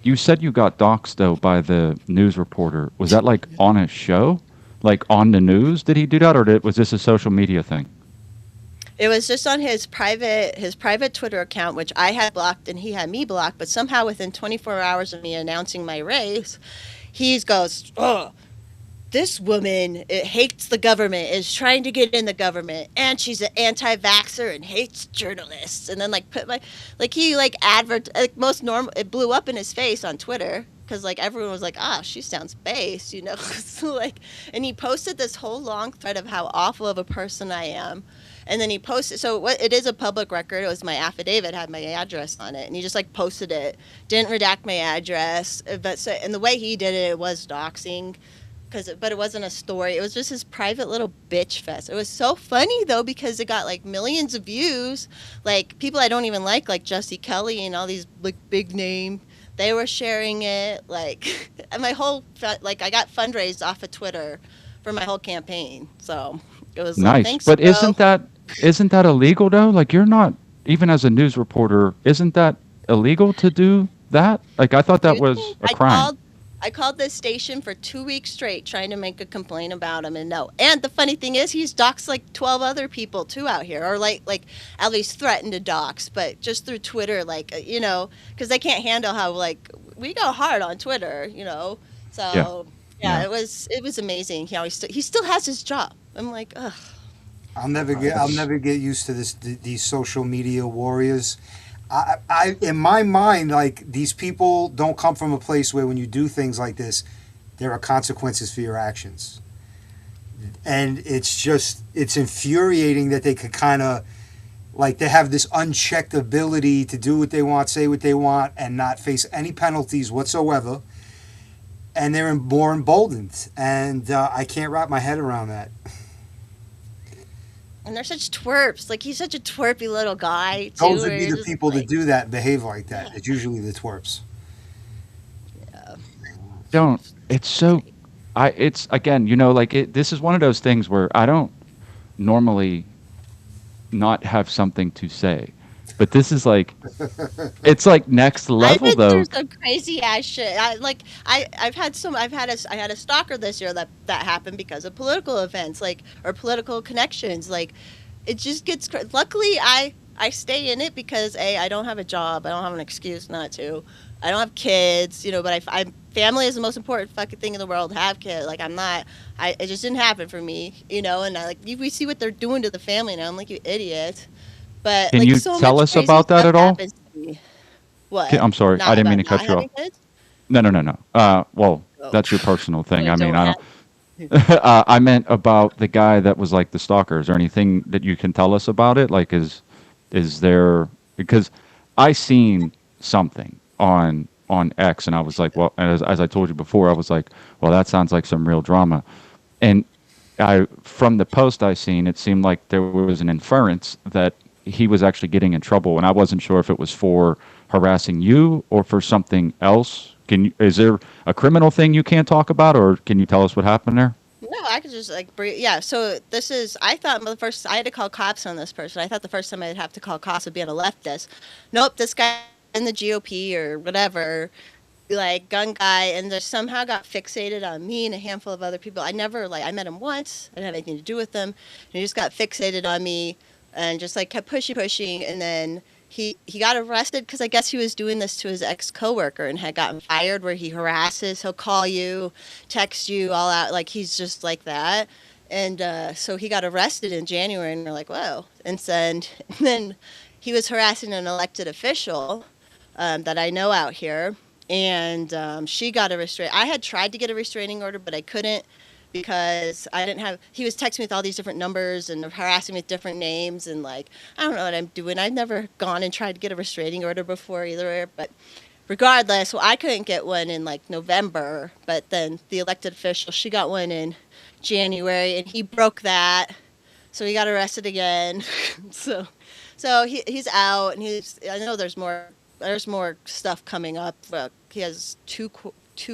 Speaker 1: you said you got doxxed though by the news reporter. Was that like on a show, like on the news? Did he do that, or was this a social media thing?
Speaker 3: It was just on his private Twitter account, which I had blocked and he had me blocked. But somehow within 24 hours of me announcing my race, he goes, "Oh, this woman hates the government, is trying to get in the government, and she's an anti-vaxxer and hates journalists." And then like put my like he like like most normal. It blew up in his face on Twitter because like everyone was like, "Ah, she sounds base." So like, and he posted this whole long thread of how awful of a person I am. And then he posted, so what it is a public record. It was my affidavit, had my address on it, and he just like posted it, didn't redact my address, but so, and the way he did it, it was doxing, but it wasn't a story. It was just his private little bitch fest. It was so funny though because it got like millions of views, like people I don't even like Jesse Kelly and all these like big name. They were sharing it, like, and like I got fundraised off of Twitter for my whole campaign. So it was like,
Speaker 1: Nice,
Speaker 3: thanks,
Speaker 1: but
Speaker 3: bro.
Speaker 1: isn't that illegal though? Like you're not even as a news reporter. Isn't that illegal to do that? Like I thought that
Speaker 3: You
Speaker 1: was
Speaker 3: think
Speaker 1: a crime.
Speaker 3: I called this station for 2 weeks straight trying to make a complaint about him, and no. And the funny thing is, he's doxed like 12 other people too out here, or like at least threatened to dox, but just through Twitter, like because they can't handle how like we go hard on Twitter.
Speaker 1: Yeah,
Speaker 3: So yeah,
Speaker 1: yeah.
Speaker 3: it was amazing. He still has his job. I'm like, ugh.
Speaker 2: I'll
Speaker 1: That's
Speaker 2: never get used to these social media warriors. In my mind, like these people don't come from a place where when you do things like this, there are consequences for your actions, and it's infuriating that they could kind of like they have this unchecked ability to do what they want, say what they want, and not face any penalties whatsoever. And they're more emboldened, and I can't wrap my head around that.
Speaker 3: And they're such twerps. Like he's such a twerpy little guy too.
Speaker 2: Those would
Speaker 3: Where
Speaker 2: be
Speaker 3: you're
Speaker 2: the
Speaker 3: just
Speaker 2: people that
Speaker 3: like,
Speaker 2: do that and behave like that. It's usually the twerps.
Speaker 3: yeah,
Speaker 1: don't. It's so. It's again. Like this is one of those things where I don't normally not have something to say, but this is like it's like next
Speaker 3: I've
Speaker 1: level
Speaker 3: been through
Speaker 1: though.
Speaker 3: some crazy ass shit. I've had a stalker this year that happened because of political events, like or political connections. Like it just gets. Luckily, I stay in it because I don't have a job. I don't have an excuse not to. I don't have kids, but family is the most important fucking thing in the world. Have kids, like I'm not. It just didn't happen for me, and we see what they're doing to the family now. I'm like, you idiot. But
Speaker 1: Can
Speaker 3: like
Speaker 1: you
Speaker 3: so
Speaker 1: tell
Speaker 3: much
Speaker 1: us
Speaker 3: crazy
Speaker 1: about that
Speaker 3: stuff
Speaker 1: at all?
Speaker 3: happens to me. What?
Speaker 1: I'm sorry, I
Speaker 3: Not
Speaker 1: didn't mean
Speaker 3: about
Speaker 1: to
Speaker 3: not
Speaker 1: cut you
Speaker 3: having
Speaker 1: off.
Speaker 3: kids?
Speaker 1: No, no, no, no. Well,
Speaker 3: Oh,
Speaker 1: that's your personal thing.
Speaker 3: I
Speaker 1: I mean,
Speaker 3: don't
Speaker 1: I
Speaker 3: have.
Speaker 1: don't. I meant about the guy that was like the stalker. Is there anything that you can tell us about it? Like, is there because I seen something on X, and I was like, well, as I told you before, I was like, well, that sounds like some real drama. And I from the post I seen, it seemed like there was an inference that he was actually getting in trouble, and I wasn't sure if it was for harassing you or for something else. Is there a criminal thing you can't talk about, or can you tell us what happened there?
Speaker 3: No, I could just like yeah. So this is. I thought the first I had to call cops on this person. I thought the first time I'd have to call cops would be on a leftist. Nope, this guy in the GOP or whatever, like gun guy, and they somehow got fixated on me and a handful of other people. I never I met him once. I didn't have anything to do with him. And he just got fixated on me and just like kept pushing, and then he got arrested because I guess he was doing this to his ex coworker and had gotten fired. Where he harasses, he'll call you, text you, all out like he's just like that. And so he got arrested in January, and we're like, whoa. And then he was harassing an elected official that I know out here, and she got a restraint. I had tried to get a restraining order, but I couldn't because I didn't have. He was texting me with all these different numbers and harassing me with different names, and like I don't know what I'm doing. I've never gone and tried to get a restraining order before either, but regardless, well, I couldn't get one in like November, but then the elected official she got one in January, and he broke that, so he got arrested again. so he's out, and I know there's more there's more stuff coming up. He has two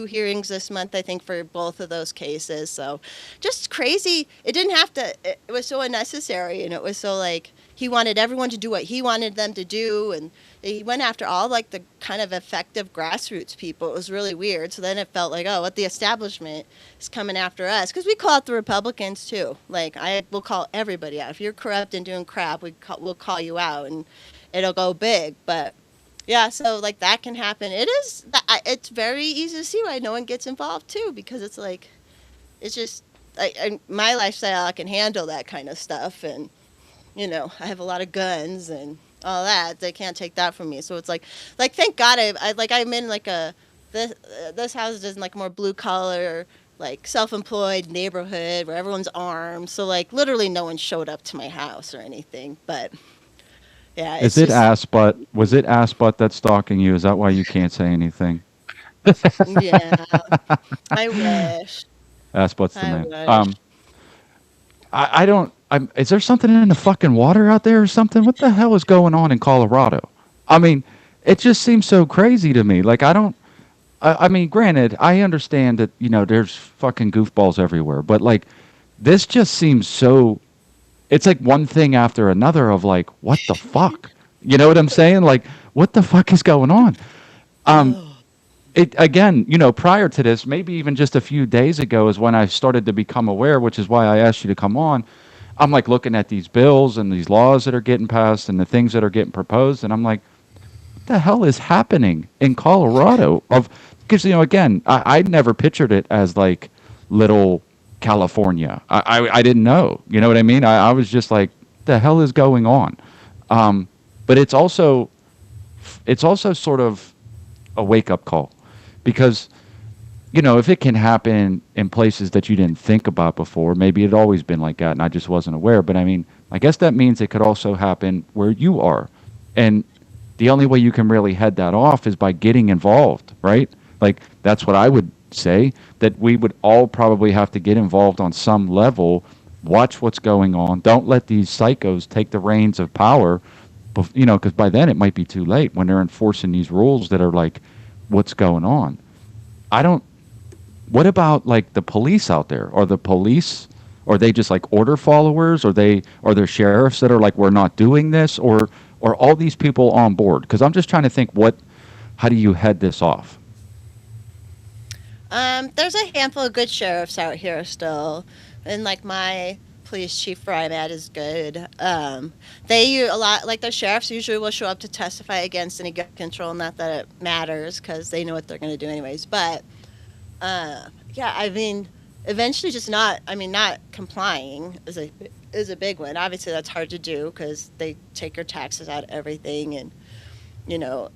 Speaker 3: hearings this month, I think, for both of those cases. So just crazy. It didn't have to. It was so unnecessary, and it was so like he wanted everyone to do what he wanted them to do, and he went after all like the kind of effective grassroots people. It was really weird. So then it felt like, oh, what the establishment is coming after us, because we call it the Republicans too. Like I will call everybody out. If you're corrupt and doing crap, we'll call you out, and it'll go big. But yeah, so like that can happen. It's very easy to see why no one gets involved too, because it's like it's just my lifestyle, I can handle that kind of stuff, and I have a lot of guns and all that. They can't take that from me. So it's like thank God I'm in like this house is in like a more blue collar, like self-employed neighborhood where everyone's armed. So like literally no one showed up to my house or anything. But yeah,
Speaker 1: Is
Speaker 3: it's
Speaker 1: it
Speaker 3: just
Speaker 1: ass butt? Was it ass butt that's stalking you? Is that why you can't say anything?
Speaker 3: yeah. I wish.
Speaker 1: Ass butt's the
Speaker 3: I
Speaker 1: man.
Speaker 3: wish.
Speaker 1: I don't. Is there something in the fucking water out there or something? What the hell is going on in Colorado? I mean, it just seems so crazy to me. Like I don't. I mean, granted, I understand that there's fucking goofballs everywhere, but like this just seems so. It's like one thing after another of like, what the fuck? You know what I'm saying? Like, what the fuck is going on? Um,
Speaker 3: Oh.
Speaker 1: it again, prior to this, maybe even just a few days ago, is when I started to become aware, which is why I asked you to come on. I'm like looking at these bills and these laws that are getting passed and the things that are getting proposed, and I'm like, what the hell is happening in Colorado? Because again, I never pictured it as like little California. I didn't know. You know what I mean? I was just like, the hell is going on? But it's also sort of a wake up call, because if it can happen in places that you didn't think about before, maybe it had always been like that and I just wasn't aware. But I mean, I guess that means it could also happen where you are. And the only way you can really head that off is by getting involved, right? Like, that's what I would say, that we would all probably have to get involved on some level, watch what's going on. Don't let these psychos take the reins of power, because by then it might be too late when they're enforcing these rules that are like, what's going on? I don't. What about like the police out there? Are the police, are they just like order followers? Are there sheriffs that are like, we're not doing this, or are all these people on board? Because I'm just trying to think, how do you head this off?
Speaker 3: There's a handful of good sheriffs out here still, and like my police chief where I'm at is good. A lot like the sheriffs usually will show up to testify against any gun control. Not that it matters because they know what they're going to do anyways. But yeah, I mean, eventually, just not. I mean, not complying is a big one. Obviously, that's hard to do because they take your taxes out of everything, and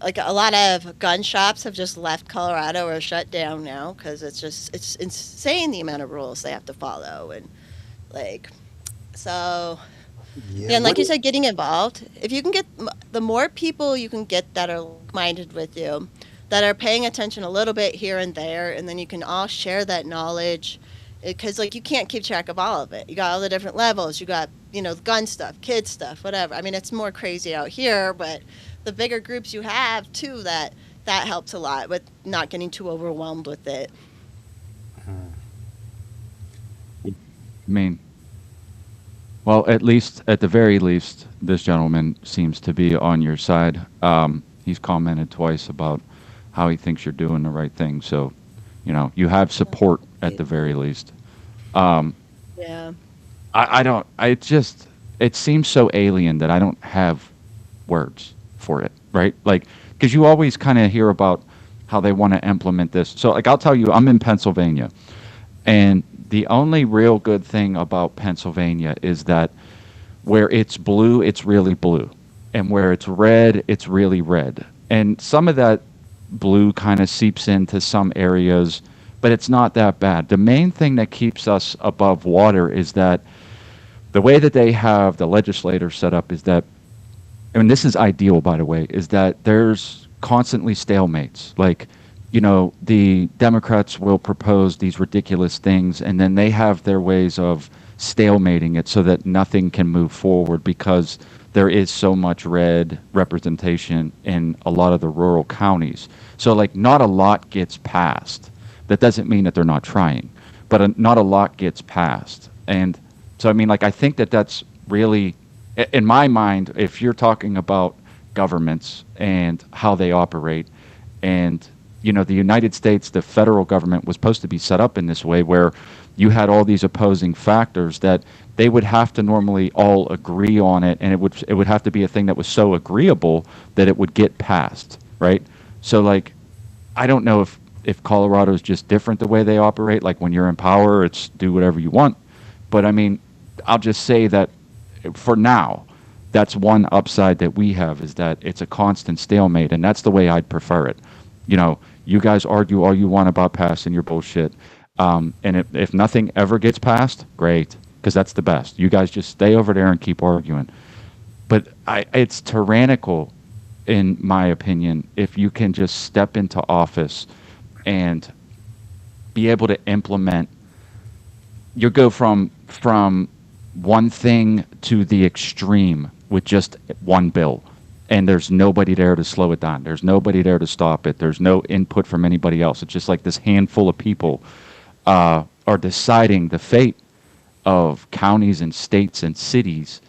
Speaker 3: like a lot of gun shops have just left Colorado or shut down now because it's insane the amount of rules they have to follow, and like so
Speaker 2: Yeah.
Speaker 3: yeah, and
Speaker 2: What?
Speaker 3: like you said, getting involved. If you can get the more people you can get that are minded with you, that are paying attention a little bit here and there, and then you can all share that knowledge. Because like you can't keep track of all of it. You got all the different levels. You got gun stuff, kid stuff, whatever. I mean, it's more crazy out here, but the bigger groups you have too, that helps a lot with not getting too overwhelmed with it.
Speaker 1: I mean, well, at the very least, this gentleman seems to be on your side. He's commented twice about how he thinks you're doing the right thing. So, you have support at the very least. Um,
Speaker 3: Yeah.
Speaker 1: I don't. It seems so alien that I don't have words for it, right? Like, because you always kind of hear about how they want to implement this. So, like, I'll tell you, I'm in Pennsylvania, and the only real good thing about Pennsylvania is that where it's blue, it's really blue, and where it's red, it's really red. And some of that blue kind of seeps into some areas, but it's not that bad. The main thing that keeps us above water is that the way that they have the legislators set up is that, and this is ideal, by the way, is that there's constantly stalemates. Like, the Democrats will propose these ridiculous things, and then they have their ways of stalemating it so that nothing can move forward because there is so much red representation in a lot of the rural counties. So like not a lot gets passed. That doesn't mean that they're not trying, but not a lot gets passed. And so I mean like I think that that's really in my mind if you're talking about governments and how they operate and the United States, the federal government was supposed to be set up in this way where you had all these opposing factors that they would have to normally all agree on it, and it would have to be a thing that was so agreeable that it would get passed, right? So like, I don't know if Colorado is just different the way they operate. Like when you're in power, it's do whatever you want. But I mean, I'll just say that for now, that's one upside that we have is that it's a constant stalemate, and that's the way I'd prefer it. You guys argue all you want about passing your bullshit, and if nothing ever gets passed, great, because that's the best. You guys just stay over there and keep arguing. But it's tyrannical, in my opinion, if you can just step into office and be able to implement. You go from one thing to the extreme with just one bill, and there's nobody there to slow it down. There's nobody there to stop it. There's no input from anybody else. It's just like this handful of people are deciding the fate of counties and states and cities,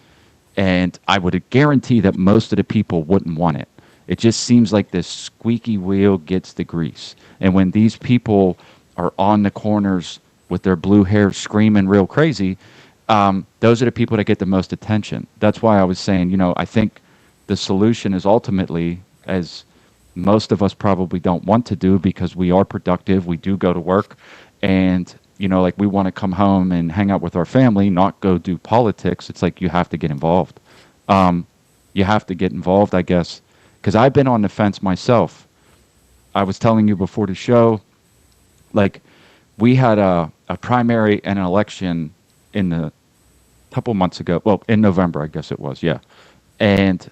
Speaker 1: and I would guarantee that most of the people wouldn't want it. It just seems like this squeaky wheel gets the grease. And when these people are on the corners with their blue hair screaming real crazy, those are the people that get the most attention. That's why I was saying, I think the solution is ultimately, as most of us probably don't want to do because we are productive, we do go to work, and like we want to come home and hang out with our family, not go do politics. It's like you have to get involved. You have to get involved, I guess, because I've been on the fence myself. I was telling you before the show, like we had a primary and an election in the couple months ago. Well, in November, I guess it was, yeah. And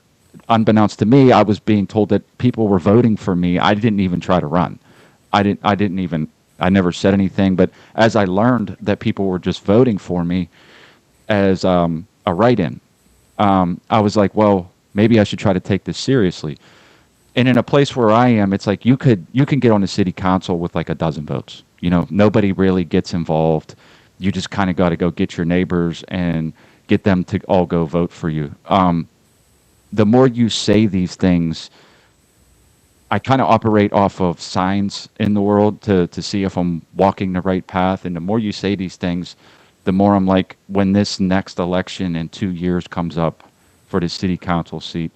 Speaker 1: unbeknownst to me, I was being told that people were voting for me. I didn't even try to run. I never said anything. But as I learned that people were just voting for me as a write-in, I was like, well, maybe I should try to take this seriously. And in a place where I am, it's like you can get on the city council with like a dozen votes. Nobody really gets involved. You just kind of got to go get your neighbors and get them to all go vote for you. The more you say these things, I kind of operate off of signs in the world to see if I'm walking the right path. And the more you say these things, the more I'm like, when this next election in 2 years comes up for the city council seat,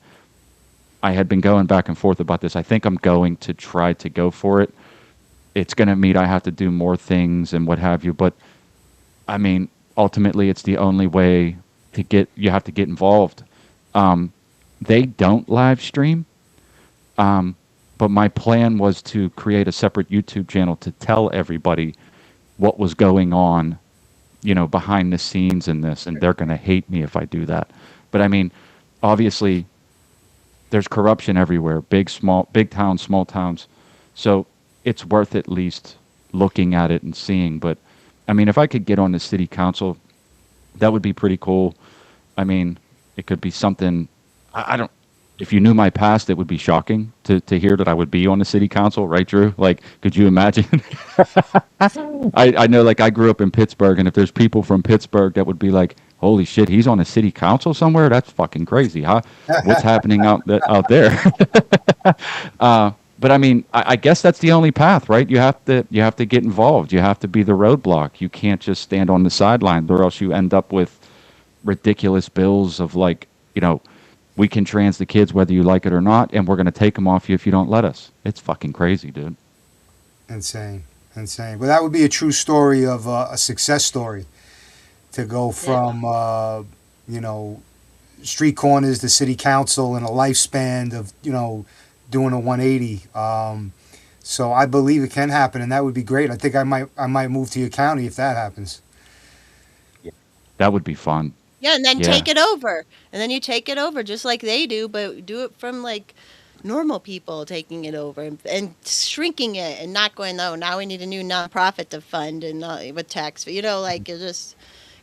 Speaker 1: I had been going back and forth about this. I think I'm going to try to go for it. It's going to mean I have to do more things and what have you. But I mean, ultimately, it's the only way you have to get involved. They don't live stream. But my plan was to create a separate YouTube channel to tell everybody what was going on, behind the scenes in this. And they're going to hate me if I do that. But I mean, obviously, there's corruption everywhere, big towns, small towns. So it's worth at least looking at it and seeing. But I mean, if I could get on the city council, that would be pretty cool. I mean, it could be something. I don't. If you knew my past, it would be shocking to hear that I would be on the city council, right, Drew? Like, could you imagine? I know, like, I grew up in Pittsburgh, and if there's people from Pittsburgh that would be like, holy shit, he's on a city council somewhere? That's fucking crazy, huh? What's happening out there? But I mean, I guess that's the only path, right? You have to get involved. You have to be the roadblock. You can't just stand on the sidelines, or else you end up with ridiculous bills of like, we can trans the kids whether you like it or not, and we're going to take them off you if you don't let us. It's fucking crazy, dude.
Speaker 2: Insane. Well, that would be a true story of a success story to go from, street corners to city council in a lifespan of, doing a 180. So I believe it can happen, and that would be great. I think I might move to your county if that happens.
Speaker 1: That would be fun.
Speaker 3: Yeah, and then
Speaker 1: Yeah.
Speaker 3: take it over. And then you take it over just like they do, but do it from like normal people taking it over and shrinking it and not going, no, now we need a new nonprofit to fund and with tax, like you just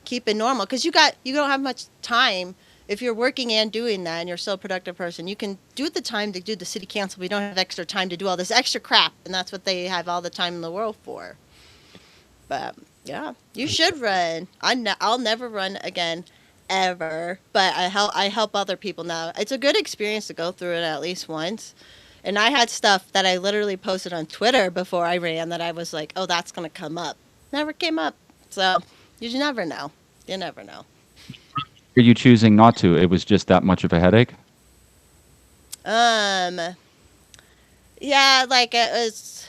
Speaker 3: keep it normal because you don't have much time if you're working and doing that and you're still a productive person, you can do the time to do the city council. We don't have extra time to do all this extra crap, and that's what they have all the time in the world for. But yeah, you should run. I'll never run again, ever. But I help other people now. It's a good experience to go through it at least once. And I had stuff that I literally posted on Twitter before I ran that I was like, oh, that's gonna come up. Never came up. So you never know. You never know.
Speaker 1: Are you choosing not to? It was just that much of a headache?
Speaker 3: Um, yeah, like it was.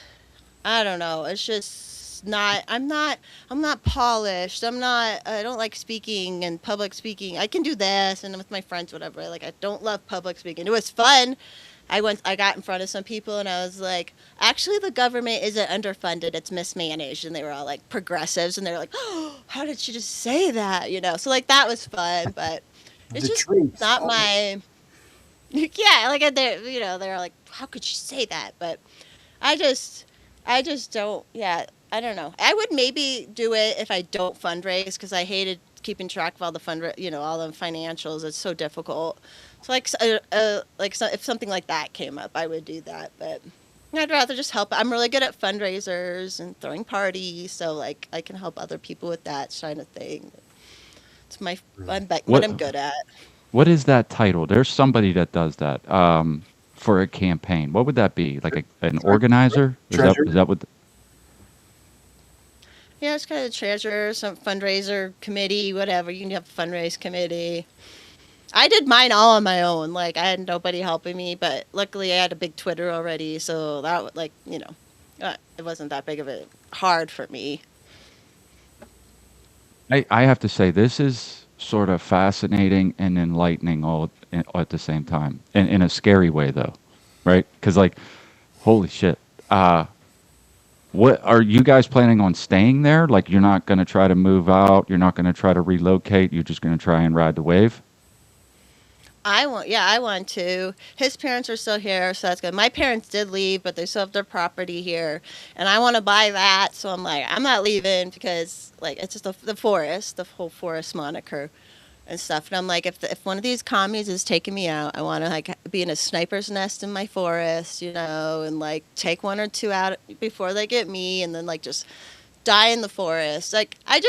Speaker 3: I don't know. It's just not. I'm not polished. I don't like speaking and public speaking. I can do this and with my friends, whatever. Like I don't love public speaking. It was fun. I got in front of some people and I was like, actually, the government isn't underfunded. It's mismanaged. And they were all like progressives, and they were like, oh, how did she just say that? So like that was fun, but it's
Speaker 2: The
Speaker 3: just
Speaker 2: truth.
Speaker 3: not my. Yeah, like they're like, how could she say that? But I just, I just don't. Yeah, I don't know. I would maybe do it if I don't fundraise because I hated keeping track of all the all the financials. It's so difficult. So if something like that came up, I would do that. But I'd rather just help. I'm really good at fundraisers and throwing parties, so like I can help other people with that kind of thing. It's what
Speaker 1: What
Speaker 3: I'm good at.
Speaker 1: what is that title? There's somebody that does that for a campaign. What would that be? Like an organizer?
Speaker 2: Treasure.
Speaker 1: Is that what
Speaker 3: Yeah, it's kind of treasurer, some fundraiser committee, whatever. You can have a fundraise committee. I did mine all on my own. Like I had nobody helping me, but luckily I had a big Twitter already, so that it wasn't that big of a hard for me.
Speaker 1: I have to say this is sort of fascinating and enlightening all at the same time, in a scary way though, right? Because like, holy shit. What are you guys planning on staying there? Like you're not going to try to move out. You're not going to try to relocate. You're just going to try and ride the wave.
Speaker 3: I want to. His parents are still here, so that's good. My parents did leave, but they still have their property here, and I want to buy that. So I'm like, I'm not leaving because like it's just the forest, the whole forest moniker and stuff. And I'm like, if one of these commies is taking me out, I want to like be in a sniper's nest in my forest, and like take one or two out before they get me, and then like just die in the forest. Like I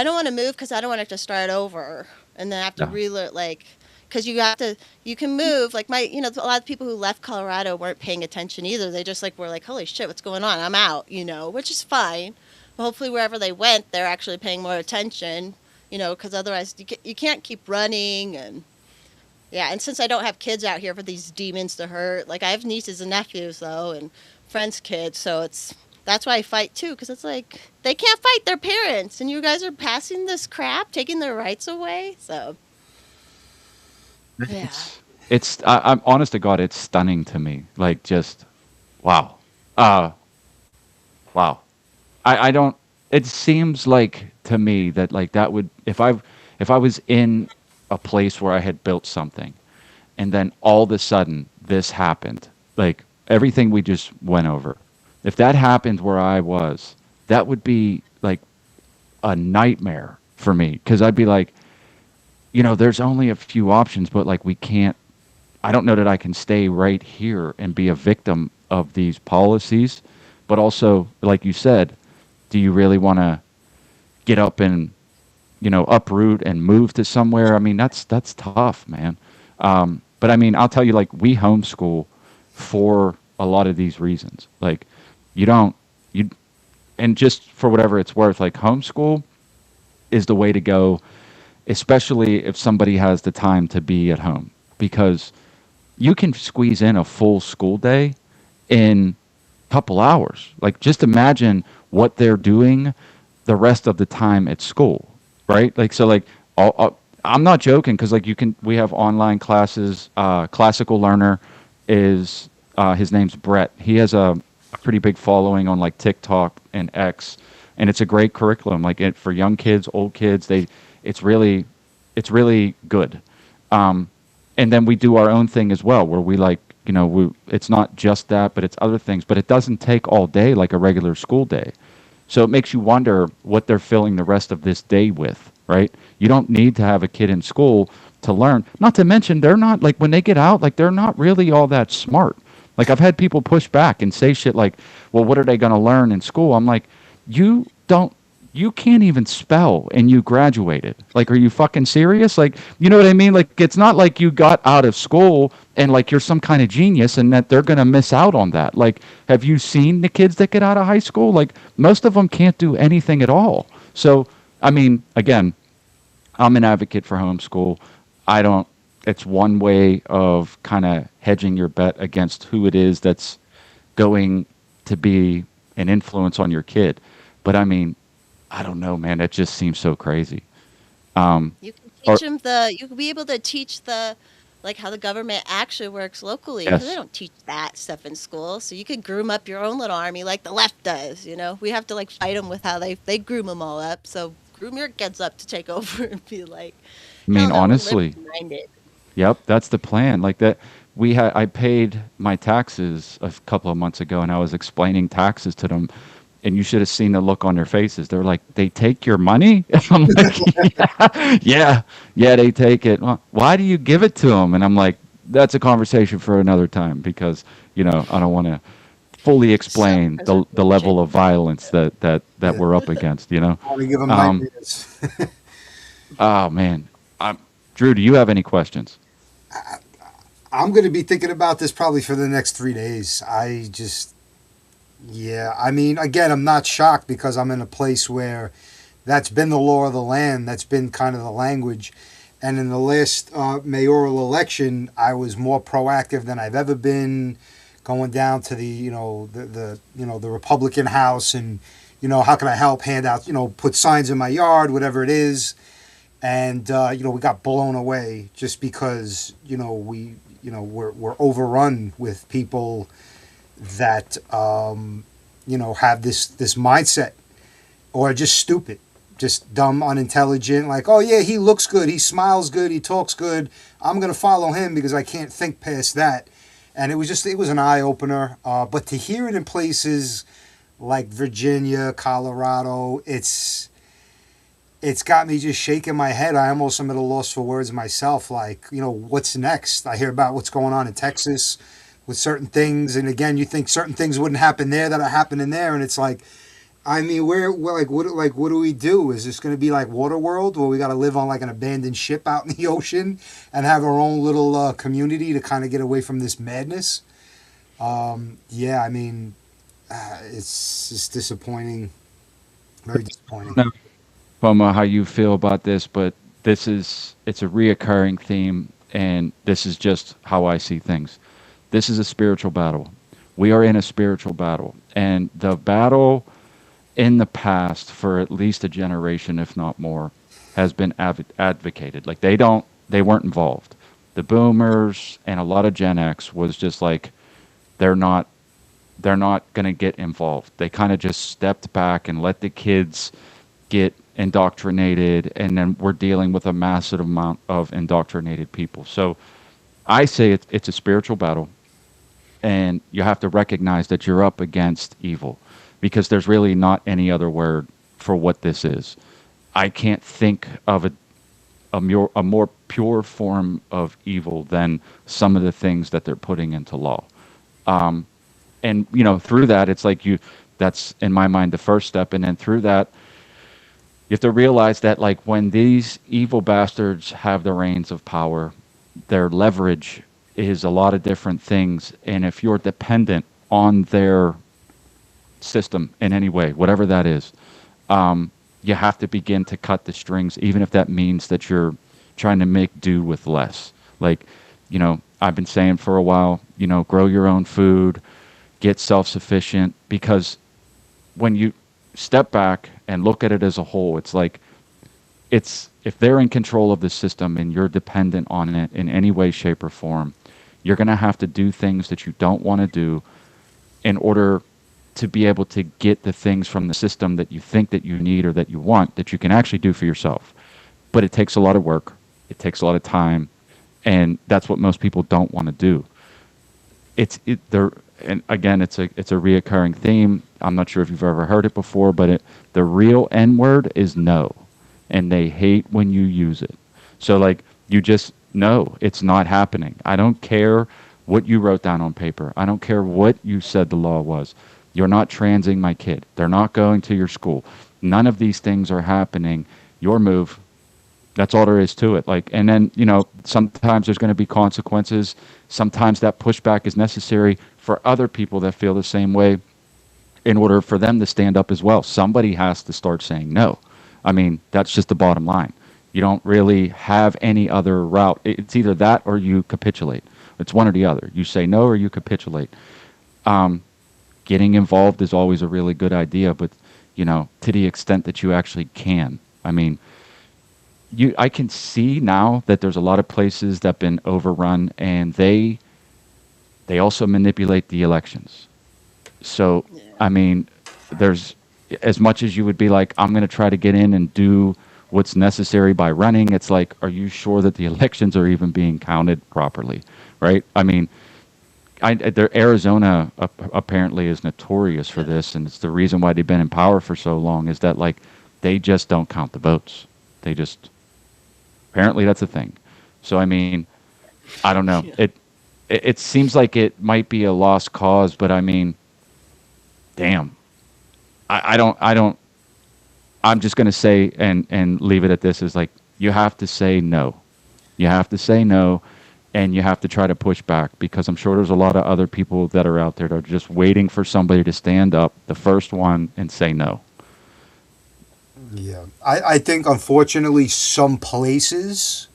Speaker 3: don't want to move because I don't want to start over and then have to
Speaker 1: Yeah.
Speaker 3: relearn like because you can move like a lot of people who left Colorado weren't paying attention either. They just like were like, holy shit, what's going on? I'm out, which is fine. But hopefully wherever they went, they're actually paying more attention, because otherwise you can't keep running. And yeah, and since I don't have kids out here for these demons to hurt, like I have nieces and nephews though, and friends' kids, so that's why I fight too, because it's like they can't fight their parents, and you guys are passing this crap, taking their rights away. So yeah,
Speaker 1: I'm honest to God, it's stunning to me. Like just wow, uh, wow. I don't. It seems like to me that like that would if I was in a place where I had built something, and then all of a sudden this happened, like everything we just went over. If that happened where I was, that would be like a nightmare for me because I'd be like, there's only a few options, but like we can't. I don't know that I can stay right here and be a victim of these policies. But also, like you said, do you really want to get up and uproot and move to somewhere? I mean, that's tough, man. But I mean, I'll tell you, like we homeschool for a lot of these reasons. Like you don't you and just for whatever it's worth, like homeschool is the way to go, especially if somebody has the time to be at home because you can squeeze in a full school day in a couple hours. Like just imagine what they're doing the rest of the time at school, right? Like so like I'm not joking because like we have online classes. Classical Learner is his name's Brett. He has a pretty big following on like TikTok and X, and it's a great curriculum. Like for young kids, old kids, it's really it's really good. And then we do our own thing as well, where we like it's not just that, but it's other things. But it doesn't take all day like a regular school day. So it makes you wonder what they're filling the rest of this day with, right? You don't need to have a kid in school to learn. Not to mention, they're not like when they get out, like they're not really all that smart. Like I've had people push back and say shit like, "Well, what are they going to learn in school?" I'm like, "You don't you can't even spell and you graduated. Like, are you fucking serious? Like, you know what I mean? Like, it's not like you got out of school and like you're some kind of genius and that they're going to miss out on that. Like, have you seen the kids that get out of high school? Like, most of them can't do anything at all. So, I mean, again, I'm an advocate for homeschool. I don't, it's one way of kind of hedging your bet against who it is that's going to be an influence on your kid. But I mean, I don't know, man. It just seems so crazy.
Speaker 3: You can
Speaker 1: Or
Speaker 3: teach them you can be able to teach like how the government actually works locally because they
Speaker 1: yes,
Speaker 3: don't teach that stuff in school. So you could groom up your own little army like the left does. We have to like fight them with how they groom them all up. So groom your kids up to take over and be like,
Speaker 1: I
Speaker 3: hell
Speaker 1: mean,
Speaker 3: no, we're
Speaker 1: honestly,
Speaker 3: liberty minded.
Speaker 1: yep, that's the plan. Like that, we had. I paid my taxes a couple of months ago, and I was explaining taxes to them, and you should have seen the look on their faces. They're like, "They take your money?" I'm like, "Yeah, yeah, yeah, they take it." "Well, why do you give it to them?" And I'm like, "That's a conversation for another time because I don't want to fully
Speaker 3: Self
Speaker 1: explain the level
Speaker 3: preservation.
Speaker 1: of violence that
Speaker 2: Yeah,
Speaker 1: we're up against."
Speaker 2: I want to give them
Speaker 1: Um,
Speaker 2: nightmares.
Speaker 1: oh man, Drew, do you have any questions?
Speaker 2: I'm going to be thinking about this probably for the next 3 days. Yeah, I mean, again, I'm not shocked because I'm in a place where that's been the law of the land. That's been kind of the language. And in the last mayoral election, I was more proactive than I've ever been, going down to the Republican House and how can I help, hand out, put signs in my yard, whatever it is. And we got blown away just because we're overrun with people that have this mindset, or just stupid, just dumb, unintelligent. Like, oh yeah, he looks good, he smiles good, he talks good. I'm gonna follow him because I can't think past that. And it was an eye opener. But to hear it in places like Virginia, Colorado, it's got me just shaking my head. I almost am at a loss for words myself. Like, what's next? I hear about what's going on in Texas with certain things, and again, you think certain things wouldn't happen there that are happening there, and it's like, I mean, what do we do? Is this going to be like Waterworld, where we got to live on like an abandoned ship out in the ocean and have our own little community to kind of get away from this madness? Yeah, I mean, it's just disappointing, very disappointing.
Speaker 1: No. From how you feel about this, but it's a reoccurring theme, and this is just how I see things. This is a spiritual battle. We are in a spiritual battle, and the battle in the past for at least a generation, if not more, has been advocated. Like they weren't involved. The boomers and a lot of Gen X was just like they're not they're not going to get involved. They kind of just stepped back and let the kids get indoctrinated, and then we're dealing with a massive amount of indoctrinated people. So I say it's a spiritual battle, and you have to recognize that you're up against evil because there's really not any other word for what this is. I can't think of a more pure form of evil than some of the things that they're putting into law. Um, and through that, it's like that's in my mind the first step, and then through that, you have to realize that like when these evil bastards have the reins of power, their leverage is a lot of different things, and if you're dependent on their system in any way, whatever that is, you have to begin to cut the strings, even if that means that you're trying to make do with less. Like, I've been saying for a while, grow your own food, get self-sufficient, because when you step back and look at it as a whole, it's like it's if they're in control of the system and you're dependent on it in any way, shape, or form, you're going to have to do things that you don't want to do in order to be able to get the things from the system that you think that you need or that you want that you can actually do for yourself. But it takes a lot of work. It takes a lot of time, and that's what most people don't want to do. And again, it's a reoccurring theme. I'm not sure if you've ever heard it before, but the real N word is no, and they hate when you use it. So like You just know it's not happening. I don't care what you wrote down on paper. I don't care what you said the law was. You're not transing my kid. They're not going to your school. None of these things are happening. Your move. That's all there is to it. Like, and then, sometimes there's going to be consequences. Sometimes that pushback is necessary for other people that feel the same way in order for them to stand up as well. Somebody has to start saying no. I mean, that's just the bottom line. You don't really have any other route. It's either that or you capitulate. It's one or the other. You say no or you capitulate. Getting involved is always a really good idea, but to the extent that you actually can. I mean, I can see now that there's a lot of places that have been overrun, and they also manipulate the elections. So, I mean, there's as much as you would be like, I'm going to try to get in and do what's necessary by running. It's like, are you sure that the elections are even being counted properly, right? I mean, Arizona apparently is notorious for this, and it's the reason why they've been in power for so long. Is that like they just don't count the votes? They just apparently that's a thing. So I mean, I don't know. It seems like it might be a lost cause, but I mean, damn, I don't. I'm just gonna say and leave it at this: is like you have to say no. You have to say no, and you have to try to push back because I'm sure there's a lot of other people that are out there that are just waiting for somebody to stand up, the first one, and say no.
Speaker 2: Yeah, I think unfortunately some places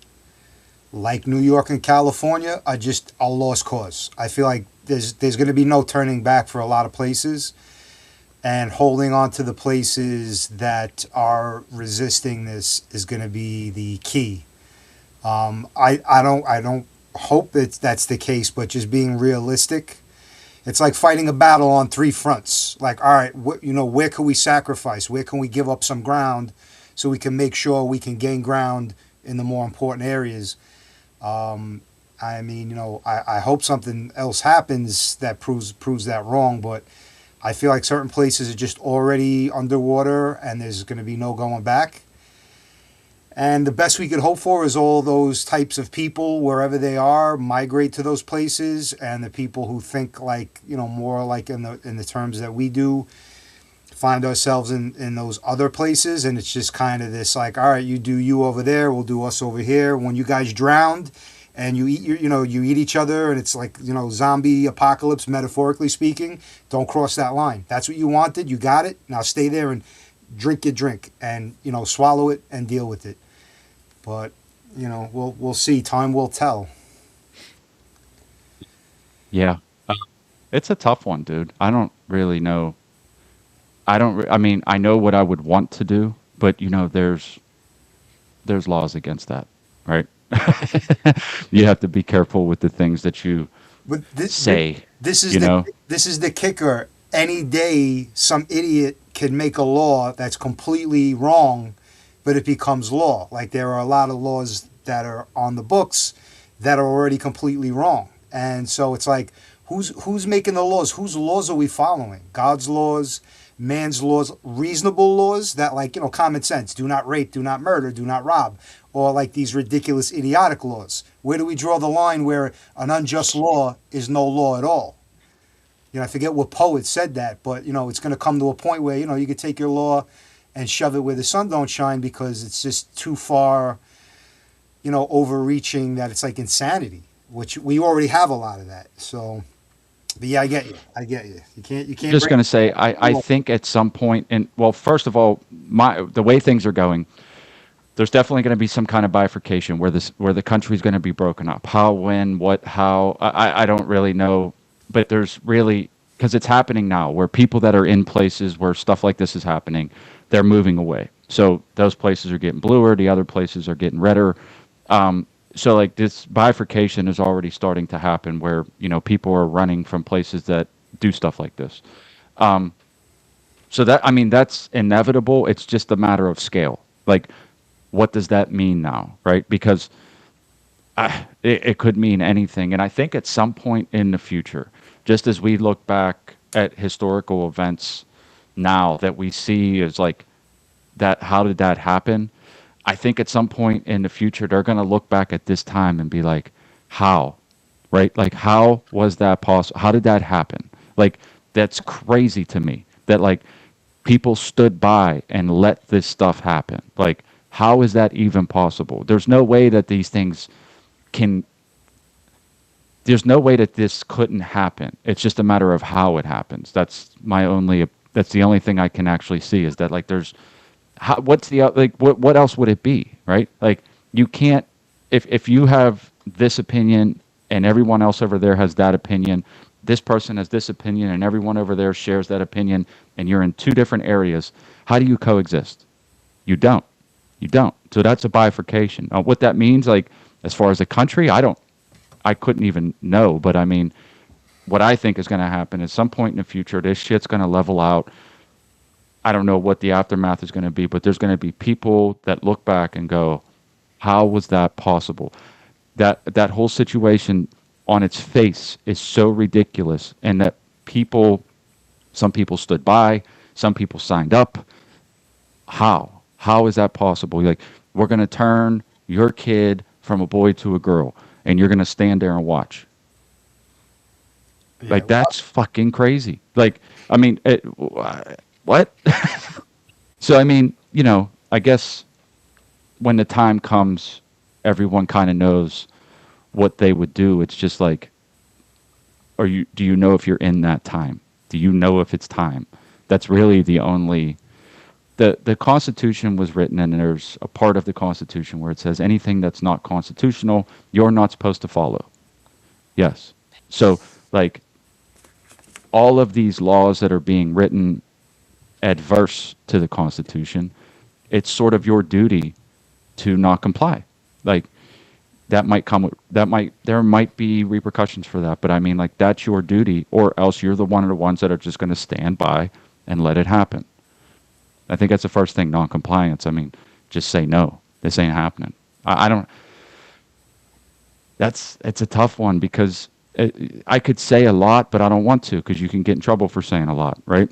Speaker 2: like New York and California are just a lost cause. I feel like there's going to be no turning back for a lot of places, and holding on to the places that are resisting this is going to be the key. I don't hope that that's the case, but just being realistic, it's like fighting a battle on three fronts. Like, all right, where can we sacrifice? Where can we give up some ground so we can make sure we can gain ground in the more important areas? I mean, I hope something else happens that proves that wrong, but I feel like certain places are just already underwater and there's going to be no going back. And the best we could hope for is all those types of people, wherever they are, migrate to those places, and the people who think like, more like in the terms that we do, find ourselves in those other places. And it's just kind of this like, all right, you do you over there, we'll do us over here. When you guys drowned and you eat you eat each other, and it's like, zombie apocalypse, metaphorically speaking, don't cross that line. That's what you wanted, you got it. Now stay there and drink your drink and swallow it and deal with it. But we'll see. Time will tell.
Speaker 1: Yeah, it's a tough one, dude. I don't really know. I don't. I mean, I know what I would want to do, but there's laws against that, right? You have to be careful with the things that you
Speaker 2: But
Speaker 1: say.
Speaker 2: this is
Speaker 1: You
Speaker 2: the
Speaker 1: know,
Speaker 2: this is the kicker. Any day, some idiot can make a law that's completely wrong, but it becomes law. Like there are a lot of laws that are on the books that are already completely wrong, and so it's like, who's making the laws? Whose laws are we following? God's laws, man's laws, reasonable laws that, like, common sense. Do not rape, do not murder, do not rob, or like these ridiculous, idiotic laws. Where do we draw the line where an unjust law is no law at all? I forget what poet said that, but it's going to come to a point where you could take your law and shove it where the sun don't shine because it's just too far, overreaching, that it's like insanity, which we already have a lot of that. So, but yeah, I get you. I get you. You can't
Speaker 1: just
Speaker 2: break
Speaker 1: going to say, I
Speaker 2: the
Speaker 1: think at some point, and well, first of all, the way things are going, there's definitely going to be some kind of bifurcation where the country's going to be broken up. How, when, what, how, I don't really know, but there's really, because it's happening now, where people that are in places where stuff like this is happening, they're moving away. So those places are getting bluer, the other places are getting redder. So like this bifurcation is already starting to happen, where people are running from places that do stuff like this. So that, I mean, that's inevitable. It's just a matter of scale. Like, what does that mean now, right? Because it could mean anything. And I think at some point in the future, just as we look back at historical events now that we see as like that, how did that happen? I think at some point in the future, they're going to look back at this time and be like, how? Right? Like, how was that possible? How did that happen? Like, that's crazy to me that, like, people stood by and let this stuff happen. Like, how is that even possible? There's no way that these things can, there's no way that this couldn't happen. It's just a matter of how it happens. That's the only thing I can actually see is that, like, there's, what's the like what else would it be, right? Like, you can't, if you have this opinion and everyone else over there has that opinion, this person has this opinion and everyone over there shares that opinion, and you're in two different areas, how do you coexist? You don't. You don't. So that's a bifurcation. What that means, like, as far as the country, I couldn't even know, but I mean, what I think is going to happen is some point in the future, this shit's going to level out. I don't know what the aftermath is going to be, but there's going to be people that look back and go, how was that possible? That whole situation on its face is so ridiculous, and that some people stood by, some people signed up. How is that possible? Like, we're going to turn your kid from a boy to a girl, and you're going to stand there and watch.
Speaker 2: Yeah,
Speaker 1: Like,
Speaker 2: well,
Speaker 1: that's fucking crazy. Like, I mean, what? So, I mean, I guess when the time comes, everyone kind of knows what they would do. It's just like, do you know if you're in that time? Do you know if it's time? That's really the only, the Constitution was written, and there's a part of the Constitution where it says anything that's not constitutional, you're not supposed to follow. Yes. So, like, all of these laws that are being written adverse to the Constitution, it's sort of your duty to not comply. Like, there might be repercussions for that, but I mean, like, that's your duty, or else you're the one of the ones that are just going to stand by and let it happen. I think that's the first thing, non-compliance. I mean, just say no. This ain't happening. I don't. It's a tough one because I could say a lot, but I don't want to because you can get in trouble for saying a lot, right?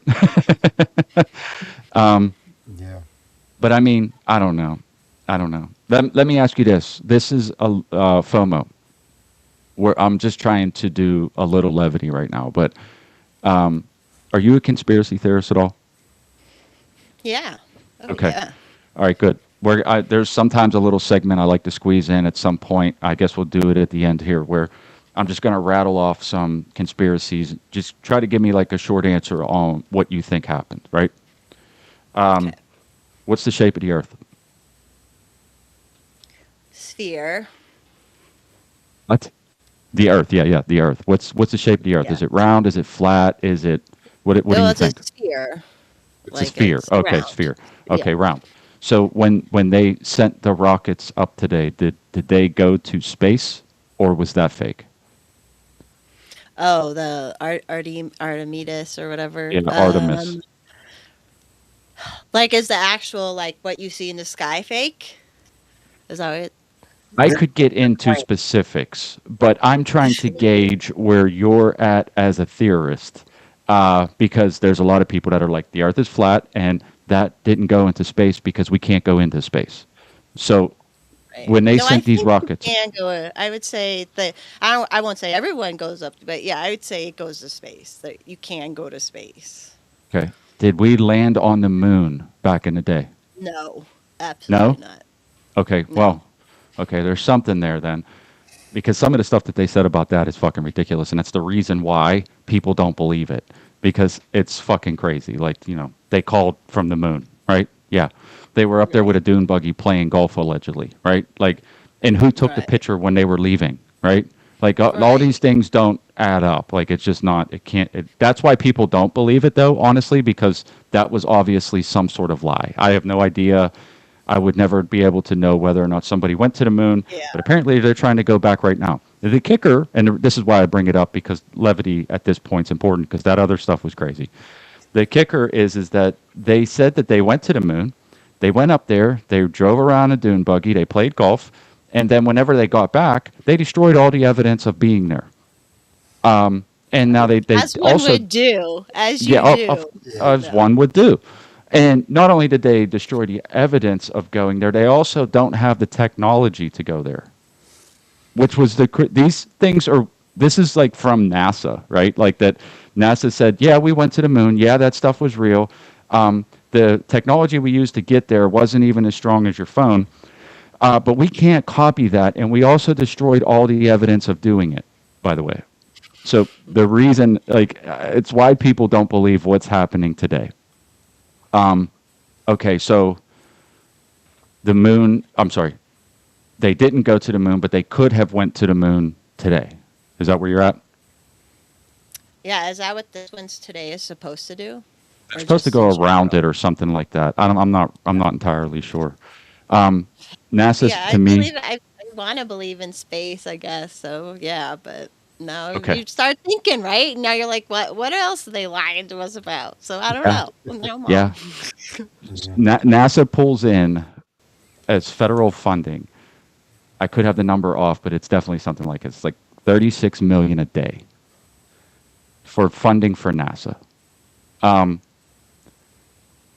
Speaker 2: yeah.
Speaker 1: But I mean, I don't know. Let me ask you this. This is a FOMO, where I'm just trying to do a little levity right now. But are you a conspiracy theorist at all?
Speaker 3: Yeah. Oh,
Speaker 1: Okay.
Speaker 3: yeah.
Speaker 1: All right, good. There's sometimes a little segment I like to squeeze in at some point. I guess we'll do it at the end here, where I'm just going to rattle off some conspiracies. Just try to give me like a short answer on what you think happened, right?
Speaker 3: Okay.
Speaker 1: What's the shape of the Earth?
Speaker 3: Sphere.
Speaker 1: What? The Earth, yeah, the Earth. What's the shape of the Earth?
Speaker 3: Yeah.
Speaker 1: Is it round? Is it flat? Is it what do
Speaker 3: No,
Speaker 1: you
Speaker 3: it's
Speaker 1: think?
Speaker 3: a sphere.
Speaker 1: It's a sphere.
Speaker 3: It's
Speaker 1: Okay,
Speaker 3: round.
Speaker 1: sphere.
Speaker 3: Yeah.
Speaker 1: Okay, round. So when they sent the rockets up today, did they go to space, or was that fake?
Speaker 3: Oh, the Artemis or whatever.
Speaker 1: Yeah, Artemis.
Speaker 3: Like, is the actual, like, what you see in the sky fake? Is that it?
Speaker 1: I could get into
Speaker 3: Right.
Speaker 1: specifics, but I'm trying to gauge where you're at as a theorist, because there's a lot of people that are like, the Earth is flat, and that didn't go into space because we can't go into space. So
Speaker 3: Right.
Speaker 1: when they
Speaker 3: No, I
Speaker 1: sent these
Speaker 3: think you
Speaker 1: rockets,
Speaker 3: can go. I would say that I won't say everyone goes up, but yeah, I would say it goes to space. That you can go to space.
Speaker 1: okay, did we land on the moon back in the day?
Speaker 3: No,
Speaker 1: No?
Speaker 3: absolutely not.
Speaker 1: Okay,
Speaker 3: No.
Speaker 1: well, okay, there's something there then. Because some of the stuff that they said about that is fucking ridiculous, and it's the reason why people don't believe it, because it's fucking crazy. Like, they called from the moon, right? Yeah. They were up there with a dune buggy playing golf allegedly, right? Like, and who took the
Speaker 3: Right.
Speaker 1: picture when they were leaving, right? Like, all these
Speaker 3: Right.
Speaker 1: things don't add up. Like, it's just not, it can't, that's why people don't believe it, though, honestly, because that was obviously some sort of lie. I have no idea. I would never be able to know whether or not somebody went to the moon,
Speaker 3: Yeah.
Speaker 1: but apparently they're trying to go back right now. The kicker, and this is why I bring it up, because levity at this point is important, because that other stuff was crazy. The kicker is that they said that they went to the moon, they went up there, they drove around a dune buggy, they played golf, and then whenever they got back, they destroyed all the evidence of being there. And now they
Speaker 3: As one
Speaker 1: also,
Speaker 3: would do, as
Speaker 1: yeah,
Speaker 3: you do.
Speaker 2: Yeah.
Speaker 1: as one would do. And not only did they destroy the evidence of going there, they also don't have the technology to go there, which was these things are, this is like from NASA, right? Like that NASA said, yeah, we went to the moon. Yeah, that stuff was real. The technology we used to get there wasn't even as strong as your phone. But we can't copy that. And we also destroyed all the evidence of doing it, by the way. So the reason, like, it's why people don't believe what's happening today. Okay, so the moon, I'm sorry, they didn't go to the moon, but they could have went to the moon today. Is that where you're at?
Speaker 3: Yeah, is that what this one's today is supposed to do?
Speaker 1: They're
Speaker 3: Or
Speaker 1: supposed to
Speaker 3: just
Speaker 1: go
Speaker 3: in
Speaker 1: around it
Speaker 3: general?
Speaker 1: or something like that. I'm not entirely sure. NASA's
Speaker 3: Yeah,
Speaker 1: to me.
Speaker 3: I want to believe in space, I guess. So yeah, but now
Speaker 1: Okay.
Speaker 3: you start thinking, right? Now you're like, what else are they lying to us about? So I don't
Speaker 1: Yeah.
Speaker 3: know. Now I'm
Speaker 1: Yeah.
Speaker 3: off.
Speaker 1: NASA pulls in as federal funding. I could have the number off, but it's definitely something like it's like 36 million a day for funding for NASA. Um,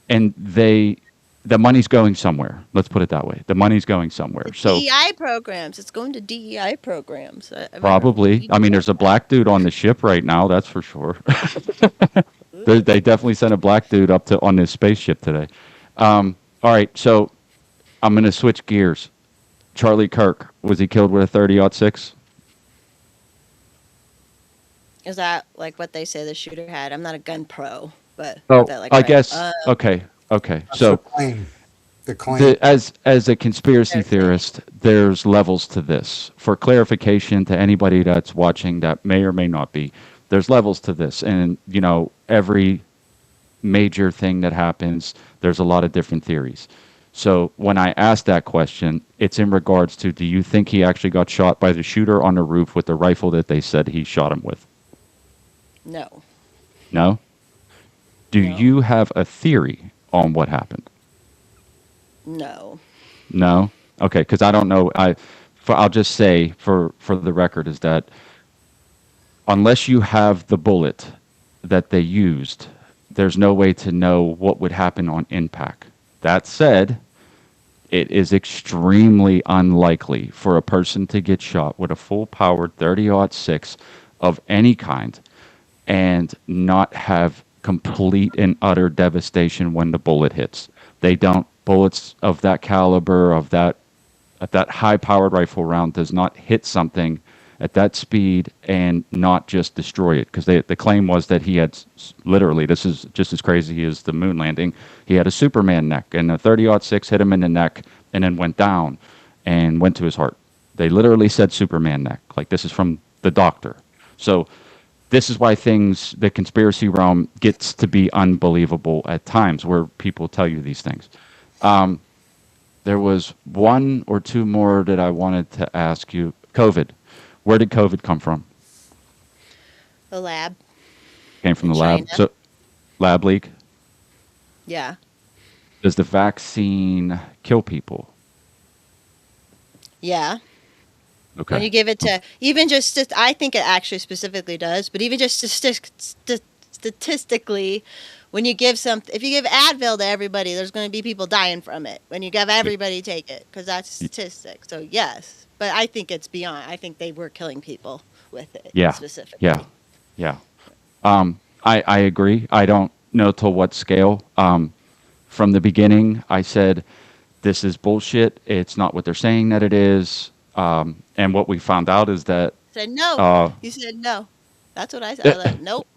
Speaker 1: and the money's going somewhere. Let's put it that way. The money's going somewhere.
Speaker 3: The
Speaker 1: So
Speaker 3: DEI programs. It's going to DEI programs.
Speaker 1: probably,
Speaker 3: You
Speaker 1: I
Speaker 3: do
Speaker 1: mean,
Speaker 3: know
Speaker 1: there's a
Speaker 3: that.
Speaker 1: black dude on the ship right now. That's for sure. They definitely sent a black dude up to on this spaceship today. All right, so I'm going to switch gears. Charlie Kirk, was he killed with a 30-06?
Speaker 3: Is that like what they say the shooter had? I'm not a gun pro, but is
Speaker 1: Oh,
Speaker 3: that like
Speaker 1: I
Speaker 3: right?
Speaker 1: guess. Okay, okay.
Speaker 2: That's the
Speaker 1: So
Speaker 2: claim. The claim.
Speaker 1: as a conspiracy
Speaker 3: They're claiming.
Speaker 1: theorist, there's levels to this. For clarification to anybody that's watching that may or may not be, there's levels to this, and every major thing that happens, there's a lot of different theories. So when I asked that question, it's in regards to, do you think he actually got shot by the shooter on the roof with the rifle that they said he shot him with?
Speaker 3: No,
Speaker 1: No? Do
Speaker 3: no,
Speaker 1: you have a theory on what happened?
Speaker 3: no.
Speaker 1: No? Okay, because I don't know. I'll just say for the record is that unless you have the bullet that they used, there's no way to know what would happen on impact. That said, it is extremely unlikely for a person to get shot with a full powered 30-06 of any kind and not have complete and utter devastation when the bullet hits. They don't. Bullets of that caliber, of that at that high powered rifle round does not hit something at that speed and not just destroy it, because the claim was that he had literally, this is just as crazy as the moon landing, he had a Superman neck, and a 30-06 hit him in the neck and then went down and went to his heart. They literally said Superman neck, like this is from the doctor. So this is why the conspiracy realm gets to be unbelievable at times, where people tell you these things. There was one or two more that I wanted to ask you. COVID. Where did COVID come from?
Speaker 3: The lab
Speaker 1: Came from
Speaker 3: in
Speaker 1: the lab.
Speaker 3: China.
Speaker 1: So, lab leak.
Speaker 3: Yeah,
Speaker 1: Does the vaccine kill people?
Speaker 3: yeah. When
Speaker 1: Okay.
Speaker 3: you give it to even just, I think it actually specifically does, but even just statistically, when you give if you give Advil to everybody, there's going to be people dying from it. When you give everybody take it, because that's a statistic. So yes, but I think it's beyond. I think they were killing people with it
Speaker 1: Yeah. Yeah.
Speaker 3: specifically.
Speaker 1: Yeah. I agree. I don't know till what scale. From the beginning, I said, this is bullshit. It's not what they're saying that it is. And what we found out is that,
Speaker 3: Said no.
Speaker 1: uh,
Speaker 3: You said no. That's what I said. I
Speaker 1: eh,
Speaker 3: was like, nope.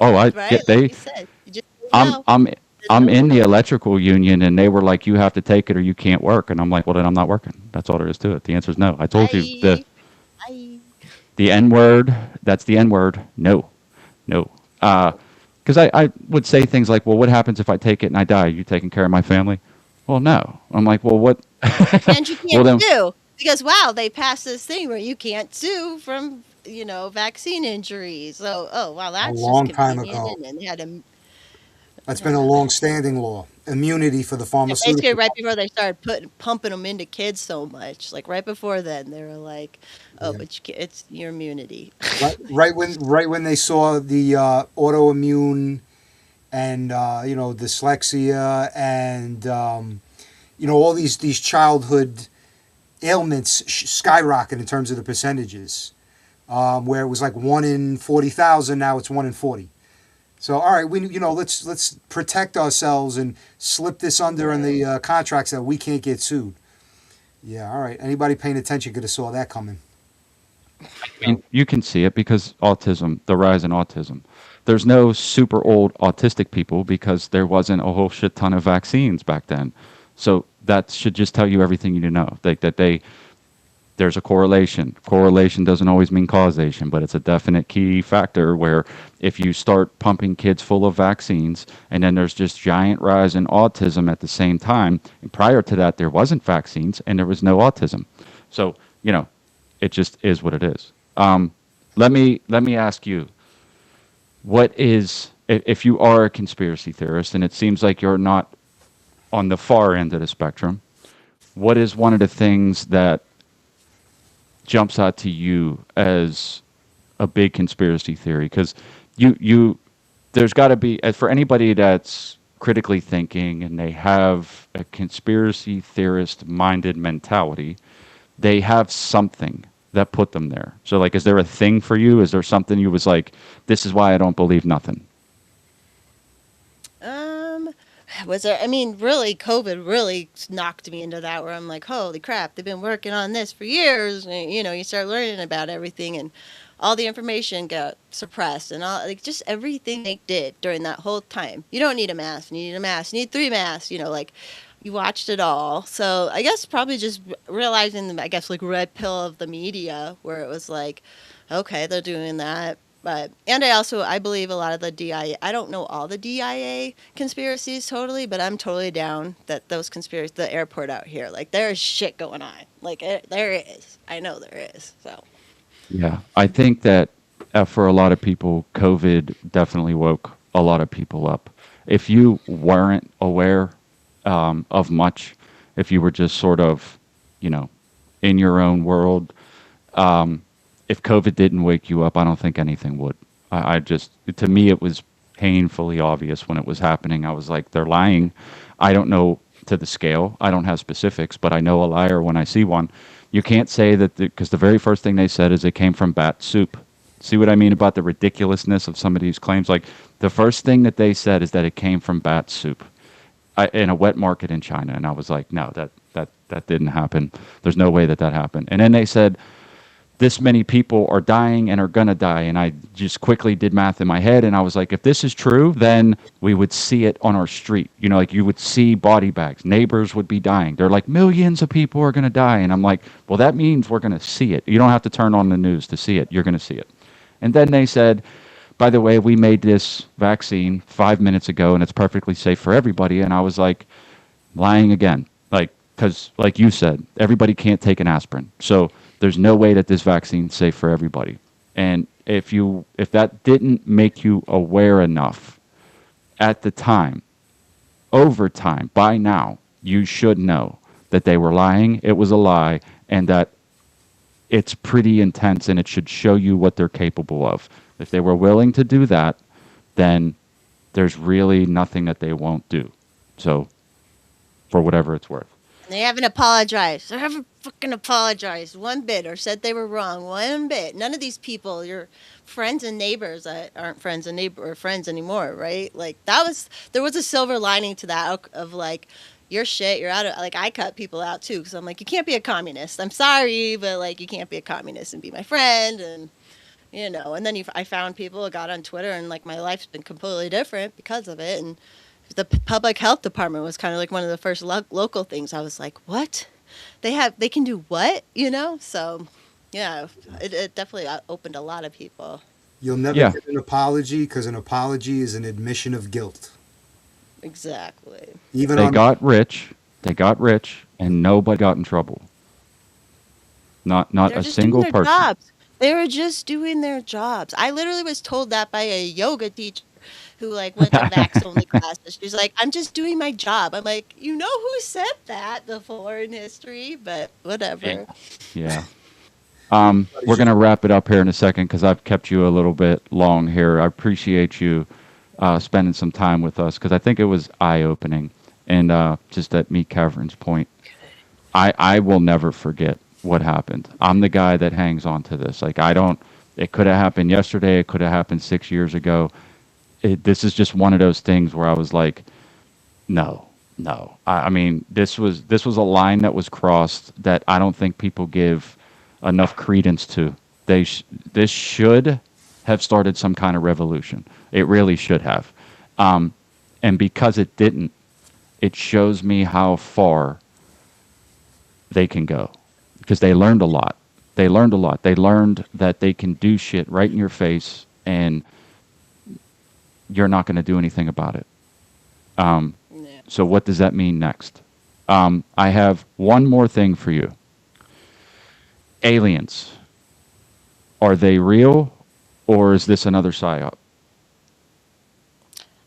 Speaker 1: oh,
Speaker 3: Right? Like
Speaker 1: they,
Speaker 3: you said, you just said
Speaker 1: I'm,
Speaker 3: no.
Speaker 1: I'm,
Speaker 3: Said
Speaker 1: I'm
Speaker 3: no.
Speaker 1: in the electrical union, and they were like, you have to take it or you can't work. And I'm like, well, then I'm not working. That's all there is to it. The answer is no. I told you
Speaker 3: Bye. Bye.
Speaker 1: the N word. That's the N word. No, no. Because I would say things like, well, what happens if I take it and I die? Are you taking care of my family? Well, no. I'm like, well, what?
Speaker 3: And you
Speaker 1: Well,
Speaker 3: can't
Speaker 1: then,
Speaker 3: sue because wow, they passed this thing where you can't sue from vaccine injuries. So oh wow,
Speaker 2: A
Speaker 3: that's just
Speaker 2: long time
Speaker 3: convenient.
Speaker 2: ago.
Speaker 3: And they had to
Speaker 2: That's been a
Speaker 3: yeah.
Speaker 2: long-standing law. Immunity for the
Speaker 3: And basically
Speaker 2: pharmaceutical
Speaker 3: right
Speaker 2: company.
Speaker 3: before they started pumping them into kids so much, like right before then, they were like, oh,
Speaker 2: Yeah.
Speaker 3: but it's your immunity.
Speaker 2: Right when they saw the autoimmune and dyslexia, and all these childhood ailments skyrocket in terms of the percentages, where it was like 1 in 40,000, now it's 1 in 40. So all right, let's protect ourselves and slip this under in the contracts that we can't get sued. Yeah, all right. Anybody paying attention could have saw that coming.
Speaker 1: I mean, you can see it because autism, the rise in autism. There's no super old autistic people because there wasn't a whole shit ton of vaccines back then. So that should just tell you everything you need to know. There's a correlation. Correlation doesn't always mean causation, but it's a definite key factor where if you start pumping kids full of vaccines and then there's just giant rise in autism at the same time, and prior to that there wasn't vaccines and there was no autism. So, it just is what it is. Let me ask you, what is, if you are a conspiracy theorist, and it seems like you're not on the far end of the spectrum, what is one of the things that jumps out to you as a big conspiracy theory? Because there's got to be, for anybody that's critically thinking and they have a conspiracy theorist minded mentality, they have something that put them there. So, like, is there a thing for you? Is there something you was like, this is why I don't believe nothing?
Speaker 3: Um, was there? I mean, really, COVID really knocked me into that where I'm like, holy crap, they've been working on this for years. And, you start learning about everything, and all the information got suppressed, and all like just everything they did during that whole time. You don't need a mask. You need a mask. You need 3 masks. Like you watched it all. So I guess probably just realizing the, I guess, like red pill of the media where it was like, okay, they're doing that. But and I believe a lot of the DIA. I don't know all the DIA conspiracies totally, but I'm totally down that those conspiracies, the airport out here, like there is shit going on. Like there is. I know there is. So
Speaker 1: Yeah, I think that for a lot of people, COVID definitely woke a lot of people up. If you weren't aware of much, if you were just sort of, you know, in your own world, if COVID didn't wake you up, I don't think anything would. I just, to me, it was painfully obvious when it was happening. I was like, they're lying. I don't know to the scale. I don't have specifics, but I know a liar when I see one. You can't say that because the very first thing they said is it came from bat soup. See what I mean about the ridiculousness of some of these claims? Like the first thing that they said is that it came from bat soup in a wet market in China, and I was like, no, that didn't happen. There's no way that happened. And then they said this many people are dying and are gonna die, and I just quickly did math in my head, and I was like, if this is true, then we would see it on our street. You know, like you would see body bags. Neighbors would be dying. They're like, millions of people are gonna die, and I'm like, well, that means we're gonna see it. You don't have to turn on the news to see it. You're gonna see it. And then they said, by the way, we made this vaccine 5 minutes ago, and it's perfectly safe for everybody. And I was like, lying again, like, because like you said, everybody can't take an aspirin, so there's no way that this vaccine's safe for everybody. And if that didn't make you aware enough at the time, over time, by now, you should know that they were lying, it was a lie, and that it's pretty intense, and it should show you what they're capable of. If they were willing to do that, then there's really nothing that they won't do. So, for whatever it's worth.
Speaker 3: they haven't apologized. They haven't fucking apologized one bit or said they were wrong one bit. None of these people, your friends and neighbors that aren't friends and neighbor or friends anymore, right? Like there was a silver lining to that of like, you're shit, you're out of, like I cut people out too because I'm like, you can't be a communist. I'm sorry, but like you can't be a communist and be my friend. And and then I found people, got on Twitter, and like my life's been completely different because of it. And the public health department was kind of like one of the first local things. I was like, what? They can do what? So yeah, it definitely opened a lot of people.
Speaker 2: You'll never get an apology because an apology is an admission of guilt.
Speaker 3: Exactly.
Speaker 1: They got rich, and nobody got in trouble. Not a single person.
Speaker 3: Jobs. They were just doing their jobs. I literally was told that by a yoga teacher who like went to Vax only classes. She's like, I'm just doing my job. I'm like, who said that before in history, but whatever.
Speaker 1: Yeah. We're going to wrap it up here in a second because I've kept you a little bit long here. I appreciate you spending some time with us because I think it was eye opening. And just at Meet Catherine's point, I will never forget what happened. I'm the guy that hangs on to this. Like I don't. It could have happened yesterday. It could have happened 6 years ago. This is just one of those things where I was like, no, no. I mean, this was a line that was crossed that I don't think people give enough credence to. This should have started some kind of revolution. It really should have, and because it didn't, it shows me how far they can go because they learned a lot. They learned a lot. They learned that they can do shit right in your face, and you're not going to do anything about it.
Speaker 3: Yeah.
Speaker 1: So what does that mean next? I have one more thing for you. Aliens. Are they real, or is this another psyop?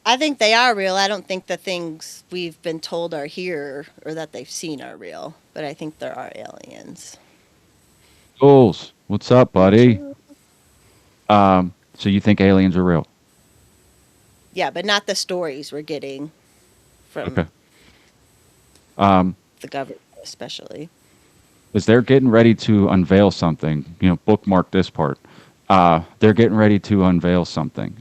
Speaker 3: I think they are real. I don't think the things we've been told are here or that they've seen are real, but I think there are aliens.
Speaker 1: Jules, what's up, buddy? So you think aliens are real?
Speaker 3: Yeah, but not the stories we're getting from
Speaker 1: Okay. Um,
Speaker 3: the government, especially.
Speaker 1: Because they're getting ready to unveil something. Bookmark this part. They're getting ready to unveil something.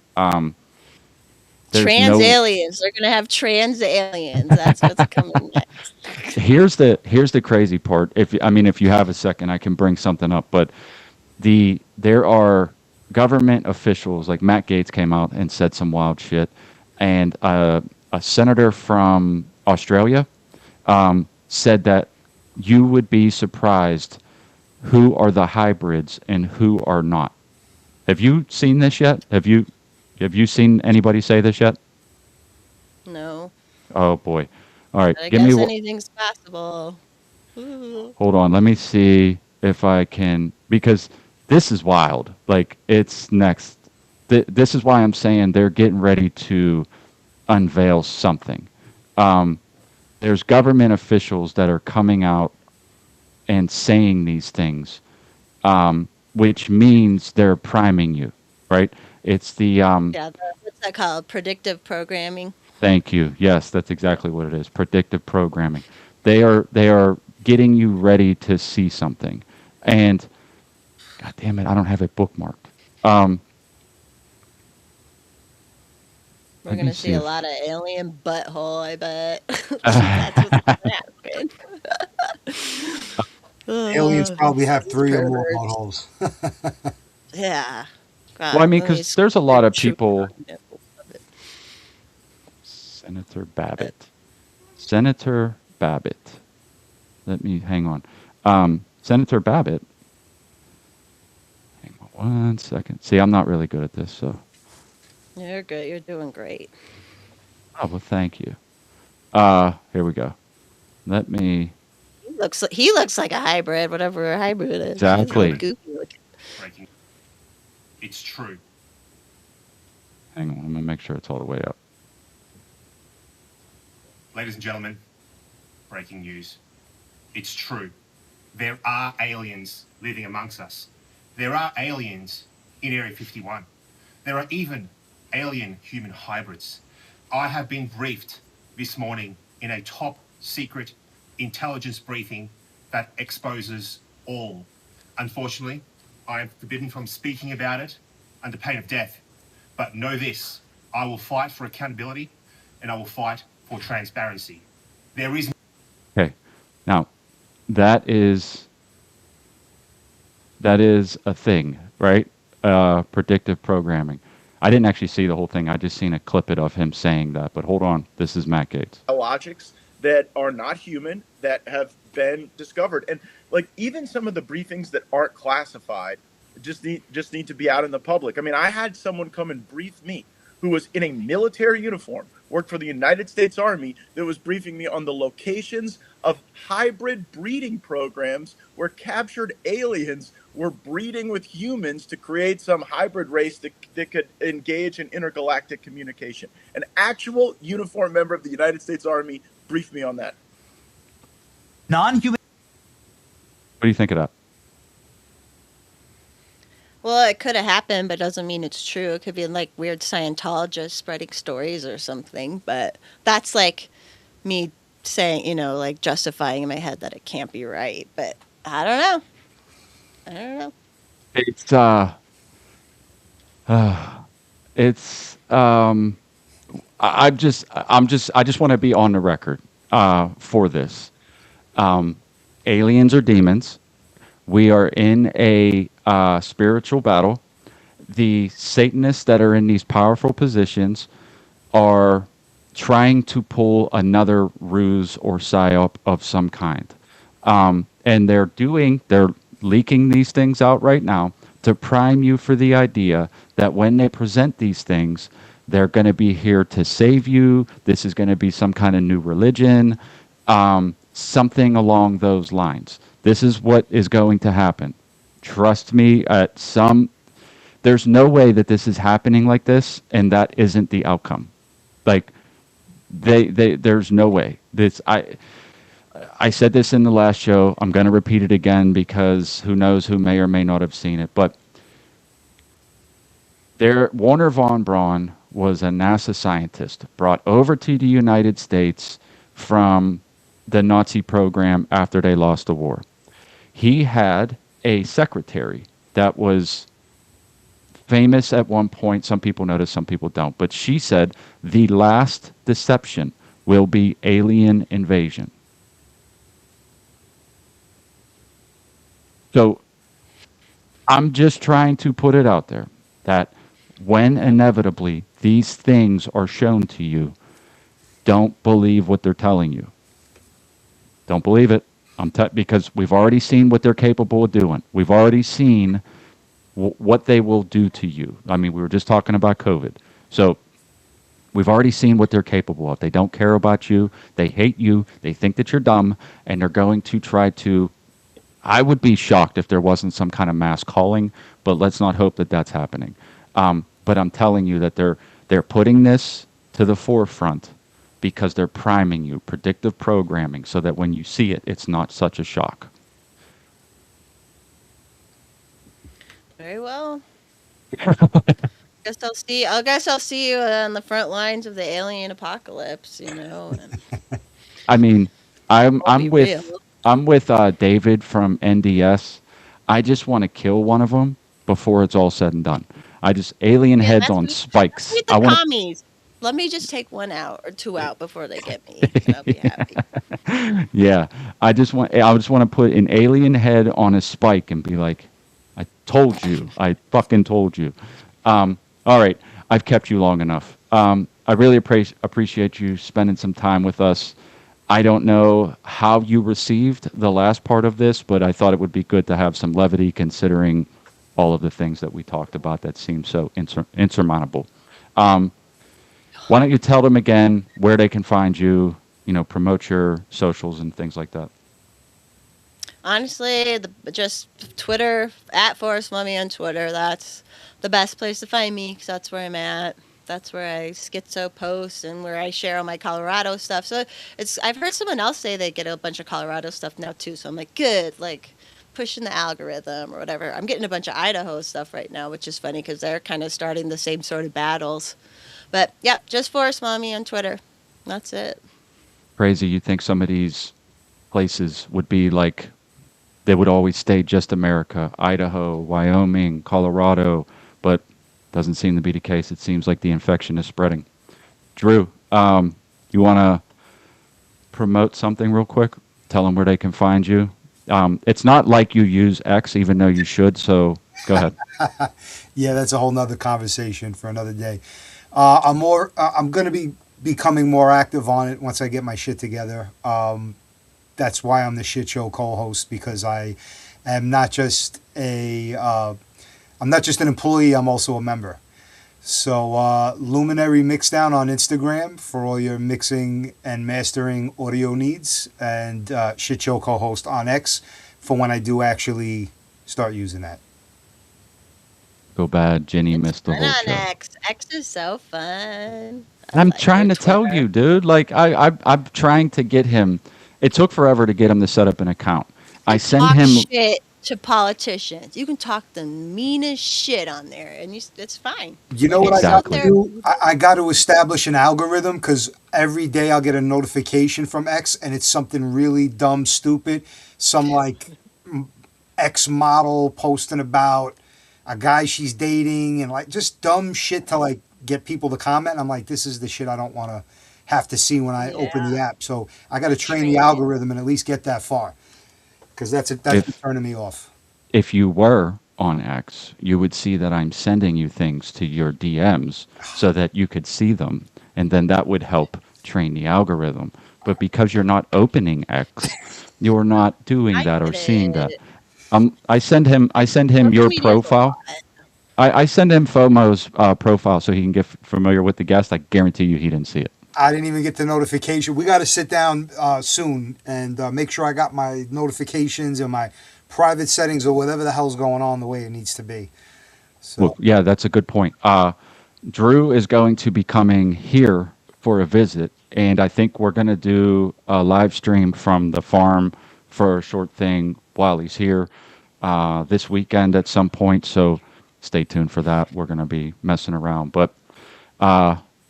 Speaker 1: There's
Speaker 3: Trans
Speaker 1: no.
Speaker 3: aliens. They're gonna have trans aliens. That's what's coming next.
Speaker 1: Here's the crazy part. If you have a second, I can bring something up. But there are government officials like Matt Gaetz came out and said some wild shit, and a senator from Australia said that you would be surprised who are the hybrids and who are not. Have you seen this yet? Have you seen anybody say this yet?
Speaker 3: No,
Speaker 1: Oh boy. All right,
Speaker 3: but I
Speaker 1: give me
Speaker 3: guess
Speaker 1: one.
Speaker 3: anything's possible. Ooh.
Speaker 1: Hold on, let me see if I can because this is wild. Like it's next. This is why I'm saying they're getting ready to unveil something. Um, there's government officials that are coming out and saying these things, which means they're priming you, right? It's the
Speaker 3: Yeah, what's that called? Predictive programming.
Speaker 1: thank you. Yes, that's exactly what it is. Predictive programming. They are getting you ready to see something, and God damn it, I don't have it bookmarked. Um,
Speaker 3: We're
Speaker 1: let me
Speaker 3: gonna
Speaker 1: see
Speaker 3: see a
Speaker 1: if
Speaker 3: lot of alien butthole. I bet that's what's gonna happen.
Speaker 2: Aliens probably have
Speaker 3: These
Speaker 2: 3 or more
Speaker 3: perverts.
Speaker 2: buttholes.
Speaker 3: Yeah.
Speaker 1: well, I
Speaker 3: God,
Speaker 1: mean,
Speaker 3: let me
Speaker 1: because there's a lot of
Speaker 3: true.
Speaker 1: people. Senator Babbitt. Senator Babbitt. Let me hang on. Senator Babbitt. Hang on 1 second. See, I'm not really good at this, so.
Speaker 3: You're good. You're doing great.
Speaker 1: Oh, well, thank you. Here we go. Let me.
Speaker 3: He looks like a hybrid, whatever a hybrid is. He's all
Speaker 1: Exactly.
Speaker 3: goofy looking.
Speaker 6: Breaking. It's true.
Speaker 1: Hang on. I'm going to make sure it's all the way up.
Speaker 6: Ladies and gentlemen, breaking news. It's true. There are aliens living amongst us. There are aliens in Area 51. There are even alien human hybrids. I have been briefed this morning in a top secret intelligence briefing that exposes all. Unfortunately, I am forbidden from speaking about it under pain of death. But know this, I will fight for accountability and I will fight for transparency. There is
Speaker 1: Okay. Now, that is a thing, right? Predictive programming. I didn't actually see the whole thing. I just seen a clip it of him saying that. But hold on. This is Matt Gaetz.
Speaker 7: Biologics that are not human that have been discovered, and like even some of the briefings that aren't classified just need to be out in the public. I mean, I had someone come and brief me who was in a military uniform, worked for the United States Army, that was briefing me on the locations of hybrid breeding programs where captured aliens were breeding with humans to create some hybrid race that could engage in intergalactic communication. An actual uniformed member of the United States Army briefed me on that.
Speaker 1: What do you think of that?
Speaker 3: Well, Well, it could have happened, but doesn't mean it's true. It could be like weird Scientologists spreading stories or something. But that's like me saying, like justifying in my head that it can't be right. But I don't know. I don't know.
Speaker 1: It's it's I just want to be on the record for this. Um, Aliens are demons. We are in a spiritual battle. The Satanists that are in these powerful positions are trying to pull another ruse or psyop of some kind. And they're leaking these things out right now to prime you for the idea that when they present these things, they're going to be here to save you. This is going to be some kind of new religion, something along those lines. This is what is going to happen. Trust me, there's no way that this is happening like this and that isn't the outcome. Like there's no way. I said this in the last show. I'm going to repeat it again because who knows who may or may not have seen it. But Warner von Braun was a NASA scientist brought over to the United States from the Nazi program after they lost the war. He had a secretary that was famous at one point. Some people notice, some people don't. But she said the last deception will be alien invasion. So I'm just trying to put it out there that when inevitably these things are shown to you, don't believe what they're telling you. Don't believe it. Because we've already seen what they're capable of doing. We've already seen what they will do to you. I mean, we were just talking about COVID. So we've already seen what they're capable of. They don't care about you. They hate you. They think that you're dumb. And they're going to try to... I would be shocked if there wasn't some kind of mass calling, but let's not hope that that's happening. But I'm telling you that they're putting this to the forefront because they're priming you, predictive programming, so that when you see it, it's not such a shock.
Speaker 3: Very well. I guess I'll see you on the front lines of the alien apocalypse. And
Speaker 1: I mean, I'm
Speaker 3: I'll be
Speaker 1: I'm with
Speaker 3: real.
Speaker 1: I'm with David from NDS. I just want to kill one of them before it's all said and done. Alien
Speaker 3: Yeah,
Speaker 1: heads
Speaker 3: that's
Speaker 1: on
Speaker 3: me. That's
Speaker 1: spikes.
Speaker 3: me,
Speaker 1: I
Speaker 3: the
Speaker 1: want
Speaker 3: commies. Let me just take one out or two out before they get me, and I'll be happy.
Speaker 1: to, yeah. I just want to put an alien head on a spike and be like, I told you, I fucking told you. All right, I've kept you long enough. I really appreciate you spending some time with us. I don't know how you received the last part of this, but I thought it would be good to have some levity considering all of the things that we talked about that seem so insurmountable. Um, why don't you tell them again where they can find you, promote your socials and things like that?
Speaker 3: Honestly, just Twitter at Forrest Mommy on Twitter. That's the best place to find me because that's where I'm at. That's where I schizo post and where I share all my Colorado stuff. So I've heard someone else say they get a bunch of Colorado stuff now too. So I'm like, good, like pushing the algorithm or whatever. I'm getting a bunch of Idaho stuff right now, which is funny because they're kind of starting the same sort of battles. But yeah, just Forrest Mommy on Twitter. That's it.
Speaker 1: Crazy. You think some of these places would be like they would always stay just America, Idaho, Wyoming, Colorado, but doesn't seem to be the case. It seems like the infection is spreading. Drew, you want to promote something real quick? Tell them where they can find you. It's not like you use X, even though you should. So go ahead.
Speaker 2: Yeah, that's a whole nother conversation for another day. I'm going to be becoming more active on it once I get my shit together. That's why I'm the shit show co-host, because I am not just I'm not just an employee. I'm also a member. So Luminary Mixdown on Instagram for all your mixing and mastering audio needs, and shit show co-host on X for when I do actually start using that.
Speaker 1: Go bad. Jenny
Speaker 3: It's
Speaker 1: missed the
Speaker 3: fun
Speaker 1: whole
Speaker 3: on
Speaker 1: show.
Speaker 3: X. X is so fun. I
Speaker 1: I'm
Speaker 3: like their
Speaker 1: trying to tell
Speaker 3: Twitter.
Speaker 1: you, dude. Like I'm trying to get him. It took forever to get him to set up an account. I
Speaker 3: They
Speaker 1: send
Speaker 3: talk
Speaker 1: him.
Speaker 3: shit to politicians. You can talk the meanest shit on there, and it's fine.
Speaker 2: You know
Speaker 3: You
Speaker 2: what
Speaker 3: can
Speaker 2: I
Speaker 3: sit
Speaker 2: got to
Speaker 1: Exactly.
Speaker 3: there.
Speaker 2: do? I got to establish an algorithm because every day I'll get a notification from X and it's something really dumb, stupid. Some like X model posting about a guy she's dating and like just dumb shit to like get people to comment. I'm like, this is the shit I don't want to have to see when I open the
Speaker 3: Yeah,
Speaker 2: app. So I got to train the
Speaker 3: train it.
Speaker 2: algorithm and at least get that far because that's been
Speaker 1: If
Speaker 2: turning me off.
Speaker 1: if you were on X, you would see that I'm sending you things to your DMs so that you could see them, and then that would help train the algorithm. But because you're not opening X, you're not doing
Speaker 3: I
Speaker 1: that or
Speaker 3: get
Speaker 1: seeing that.
Speaker 3: it.
Speaker 1: I send him
Speaker 3: Social
Speaker 1: your
Speaker 3: media is a
Speaker 1: profile.
Speaker 3: lot.
Speaker 1: I send him FOMO's profile so he can get familiar with the guest. I guarantee you he didn't see it.
Speaker 2: I didn't even get the notification. We got to sit down soon and make sure I got my notifications and my private settings or whatever the hell's going on the way it needs to be.
Speaker 1: Well,
Speaker 2: So
Speaker 1: yeah, that's a good point. Drew is going to be coming here for a visit, and I think we're going to do a live stream from the farm for a short thing while he's here this weekend at some point. So stay tuned for that. We're going to be messing around. But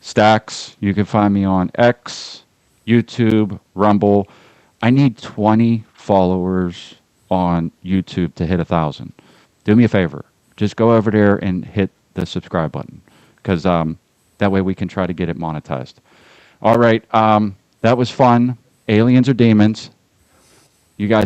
Speaker 1: Stacks, you can find me on X, YouTube, Rumble. I need 20 followers on YouTube to hit 1,000. Do me a favor. Just go over there and hit the subscribe button because that way we can try to get it monetized. All right. That was fun. Aliens or demons? You guys